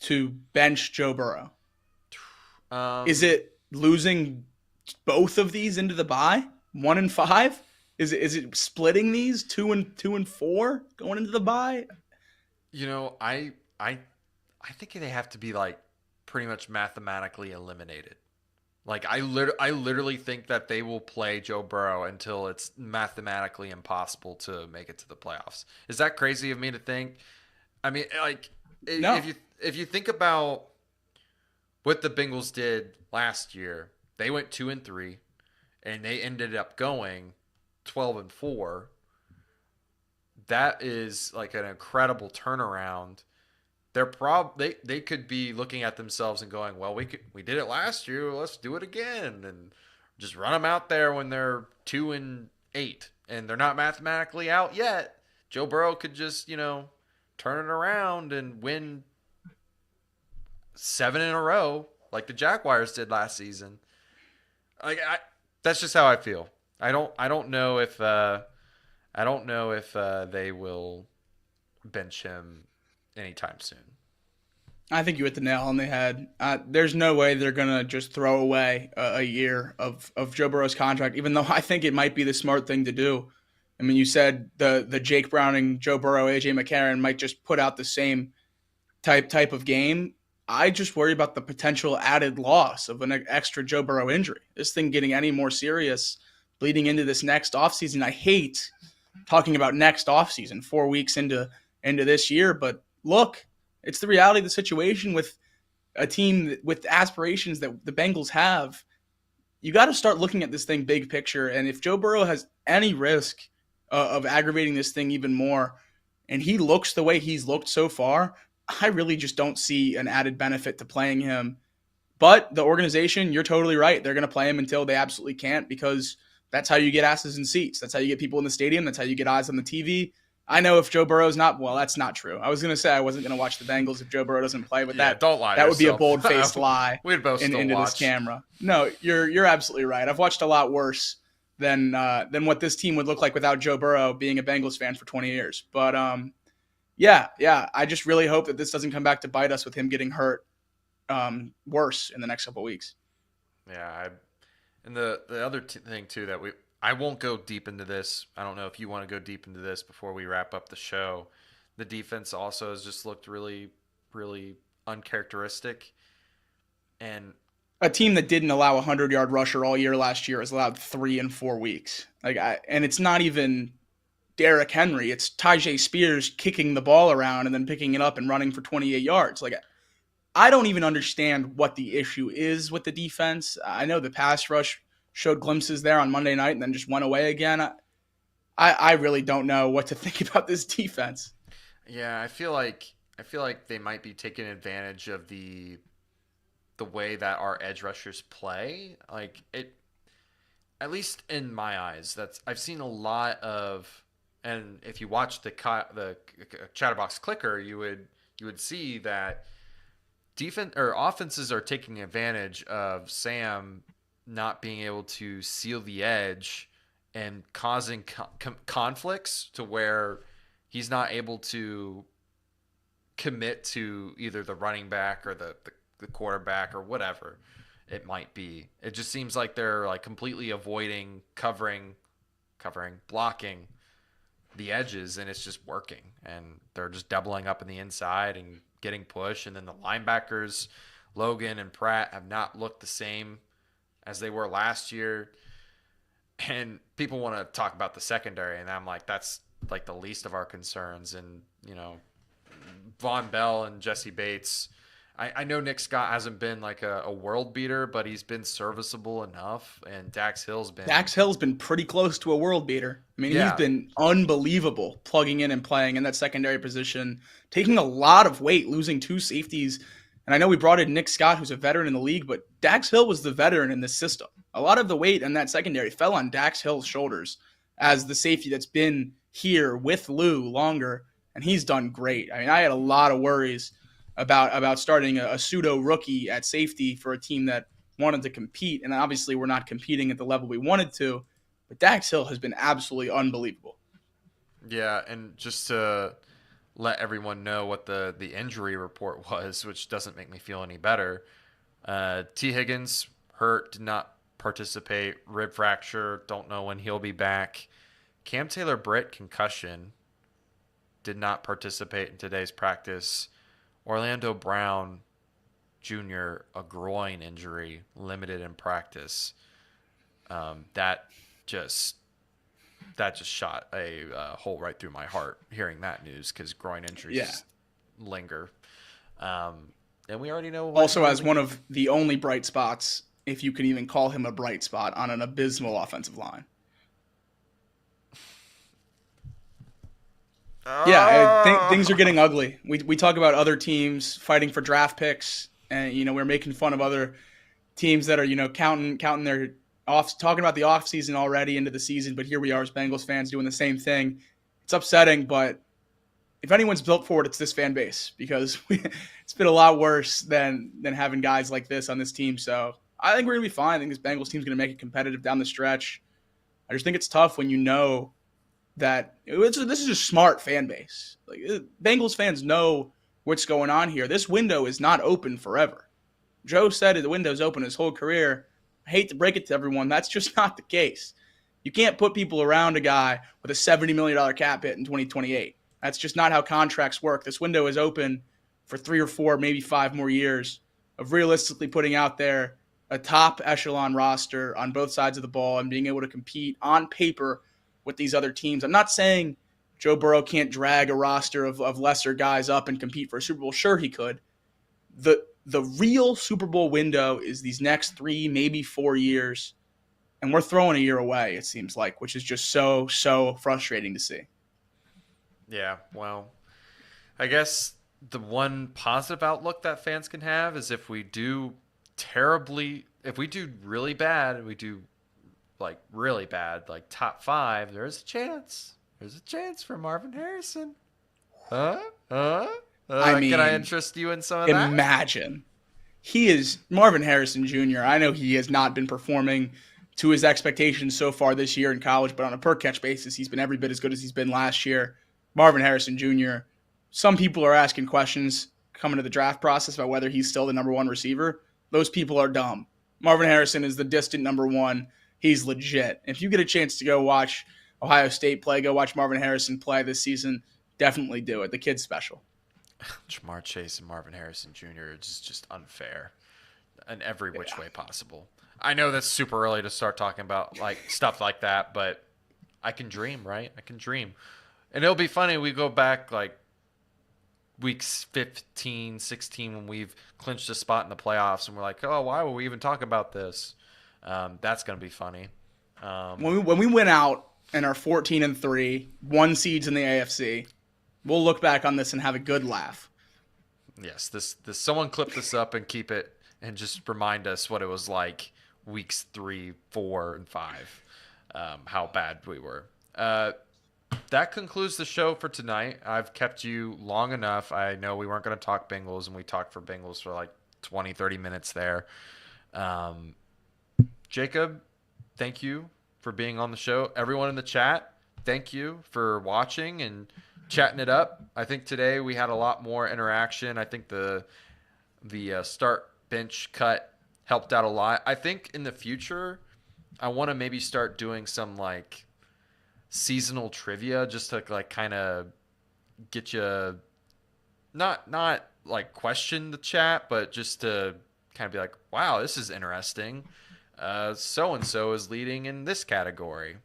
to bench Joe Burrow? Is it losing both of these into the bye? 1 and 5? Is it splitting these 2 and 4 going into the bye? You know, I think they have to be like pretty much mathematically eliminated. Like I literally think that they will play Joe Burrow until it's mathematically impossible to make it to the playoffs. Is that crazy of me to think? I mean, like No. if you think about what the Bengals did last year, they went 2 and 3, and they ended up going 12 and 4. That is like an incredible turnaround. They could be looking at themselves and going, well, we did it last year, let's do it again, and just run them out there when they're 2 and 8, and they're not mathematically out yet. Joe Burrow could just turn it around and win 7 in a row like the Jaguars did last season. That's just how I feel. I don't know if they will bench him anytime soon. I think you hit the nail on the head. There's no way they're going to just throw away a year of Joe Burrow's contract, even though I think it might be the smart thing to do. I mean, you said the Jake Browning, Joe Burrow, A.J. McCarron might just put out the same type of game. I just worry about the potential added loss of an extra Joe Burrow injury. This thing getting any more serious bleeding into this next offseason. I hate talking about next offseason, 4 weeks into this year, but look, it's the reality of the situation with a team with aspirations that the Bengals have. You got to start looking at this thing big picture, and if Joe Burrow has any risk of aggravating this thing even more, and he looks the way he's looked so far, I really just don't see an added benefit to playing him. But the organization, you're totally right. They're going to play him until they absolutely can't, because that's how you get asses in seats. That's how you get people in the stadium. That's how you get eyes on the TV. I know if Joe Burrow's not, well, that's not true. I was going to say I wasn't going to watch the Bengals if Joe Burrow doesn't play, but don't lie. That would be a bold-faced lie We'd both into watch. this camera. No, you're absolutely right. I've watched a lot worse than what this team would look like without Joe Burrow being a Bengals fan for 20 years. But yeah, I just really hope that this doesn't come back to bite us with him getting hurt worse in the next couple of weeks. Yeah, and the other thing too that I won't go deep into this. I don't know if you want to go deep into this before we wrap up the show. The defense also has just looked really, really uncharacteristic. And a team that didn't allow a 100-yard rusher all year last year has allowed 3 in 4 weeks. And it's not even Derrick Henry. It's Tyjae Spears kicking the ball around and then picking it up and running for 28 yards. I don't even understand what the issue is with the defense. I know the pass rush showed glimpses there on Monday night and then just went away again. I really don't know what to think about this defense. Yeah, I feel like I feel like they might be taking advantage of the way that our edge rushers play. Like it, at least in my eyes, that's I've seen a lot of, and if you watch the Chatterbox Clicker, you would see that defense or offenses are taking advantage of Sam not being able to seal the edge and causing conflicts to where he's not able to commit to either the running back or the quarterback or whatever it might be. It just seems like they're like completely avoiding covering, blocking the edges, and it's just working. And they're just doubling up in the inside and getting push. And then the linebackers, Logan and Pratt, have not looked the same as they were last year. And people want to talk about the secondary, and I'm like, that's like the least of our concerns. And, you know, Von Bell and Jesse Bates. I know Nick Scott hasn't been like a world beater, but he's been serviceable enough. And Dax Hill's been pretty close to a world beater. I mean, Yeah. He's been unbelievable plugging in and playing in that secondary position, taking a lot of weight, losing 2 safeties. And I know we brought in Nick Scott, who's a veteran in the league, but Dax Hill was the veteran in this system. A lot of the weight in that secondary fell on Dax Hill's shoulders as the safety that's been here with Lou longer, and he's done great. I mean, I had a lot of worries about starting a pseudo rookie at safety for a team that wanted to compete, and obviously we're not competing at the level we wanted to, but Dax Hill has been absolutely unbelievable. Yeah, and just to let everyone know what the injury report was, which doesn't make me feel any better. T. Higgins hurt, did not participate, rib fracture, don't know when he'll be back. Cam Taylor-Britt, concussion, did not participate in today's practice. Orlando Brown Jr., a groin injury, limited in practice. That just shot a hole right through my heart hearing that news, because groin injuries linger. And we already know. Also, as one of the only bright spots, if you can even call him a bright spot, on an abysmal offensive line. Things are getting ugly. We talk about other teams fighting for draft picks, and we're making fun of other teams that are counting their off, talking about the off season already into the season. But here we are as Bengals fans doing the same thing. It's upsetting, but if anyone's built for it, it's this fan base, because it's been a lot worse than having guys like this on this team. So I think we're gonna be fine. I think this Bengals team's gonna make it competitive down the stretch. I just think it's tough when you know that this is a smart fan base. Like, Bengals fans know what's going on here. This window is not open forever. Joe said the window's open his whole career. I hate to break it to everyone. That's just not the case. You can't put people around a guy with a $70 million cap hit in 2028. That's just not how contracts work. This window is open for 3 or 4, maybe 5 more years of realistically putting out there a top echelon roster on both sides of the ball and being able to compete on paper with these other teams. I'm not saying Joe Burrow can't drag a roster of lesser guys up and compete for a Super Bowl. Sure, he could. The real Super Bowl window is these next 3, maybe 4 years, and we're throwing a year away, it seems like, which is just so frustrating to see. Yeah, well, I guess the one positive outlook that fans can have is if we do really bad, we do like really bad, like top 5, there's a chance for Marvin Harrison. I mean, can I interest you in some of that? Imagine. He is Marvin Harrison Jr. I know he has not been performing to his expectations so far this year in college, but on a per catch basis, he's been every bit as good as he's been last year. Marvin Harrison Jr. Some people are asking questions coming to the draft process about whether he's still the number 1 receiver. Those people are dumb. Marvin Harrison is the distant number 1. He's legit. If you get a chance to go watch Ohio State play, go watch Marvin Harrison play this season, definitely do it. The kid's special. Jamar Chase and Marvin Harrison Jr. is just unfair in every which way possible. I know that's super early to start talking about like stuff like that, but I can dream, right? I can dream. And it'll be funny. We go back like weeks 15, 16 when we've clinched a spot in the playoffs, and we're like, oh, why would we even talk about this? That's going to be funny. When we went out and are 14-3, 1 seeds in the AFC, we'll look back on this and have a good laugh. Yes, this someone clip this up and keep it and just remind us what it was like weeks 3, 4, and 5, how bad we were. That concludes the show for tonight. I've kept you long enough. I know we weren't going to talk Bengals, and we talked for Bengals for like 20, 30 minutes there. Jacob, thank you for being on the show. Everyone in the chat, thank you for watching and chatting it up. I think today we had a lot more interaction. I think the start bench cut helped out a lot. I think in the future, I want to maybe start doing some like seasonal trivia just to like kind of get you not like question the chat, but just to kind of be like, wow, this is interesting. So and so is leading in this category.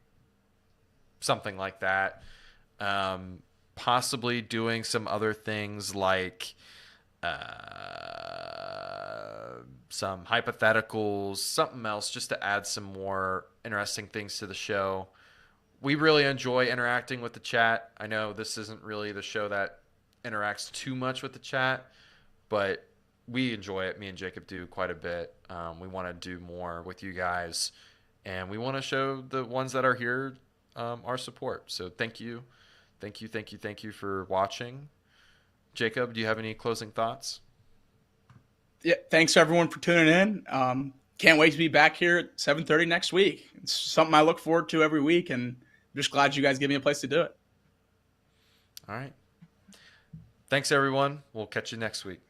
Something like that. Possibly doing some other things like some hypotheticals, something else, just to add some more interesting things to the show. We really enjoy interacting with the chat. I know this isn't really the show that interacts too much with the chat, but we enjoy it. Me and Jacob do quite a bit. We want to do more with you guys, and we want to show the ones that are here our support. So thank you for watching. Jacob, do you have any closing thoughts? Yeah, thanks everyone for tuning in. Can't wait to be back here at 7:30 next week. It's something I look forward to every week, and I'm just glad you guys give me a place to do it. All right. Thanks, everyone. We'll catch you next week.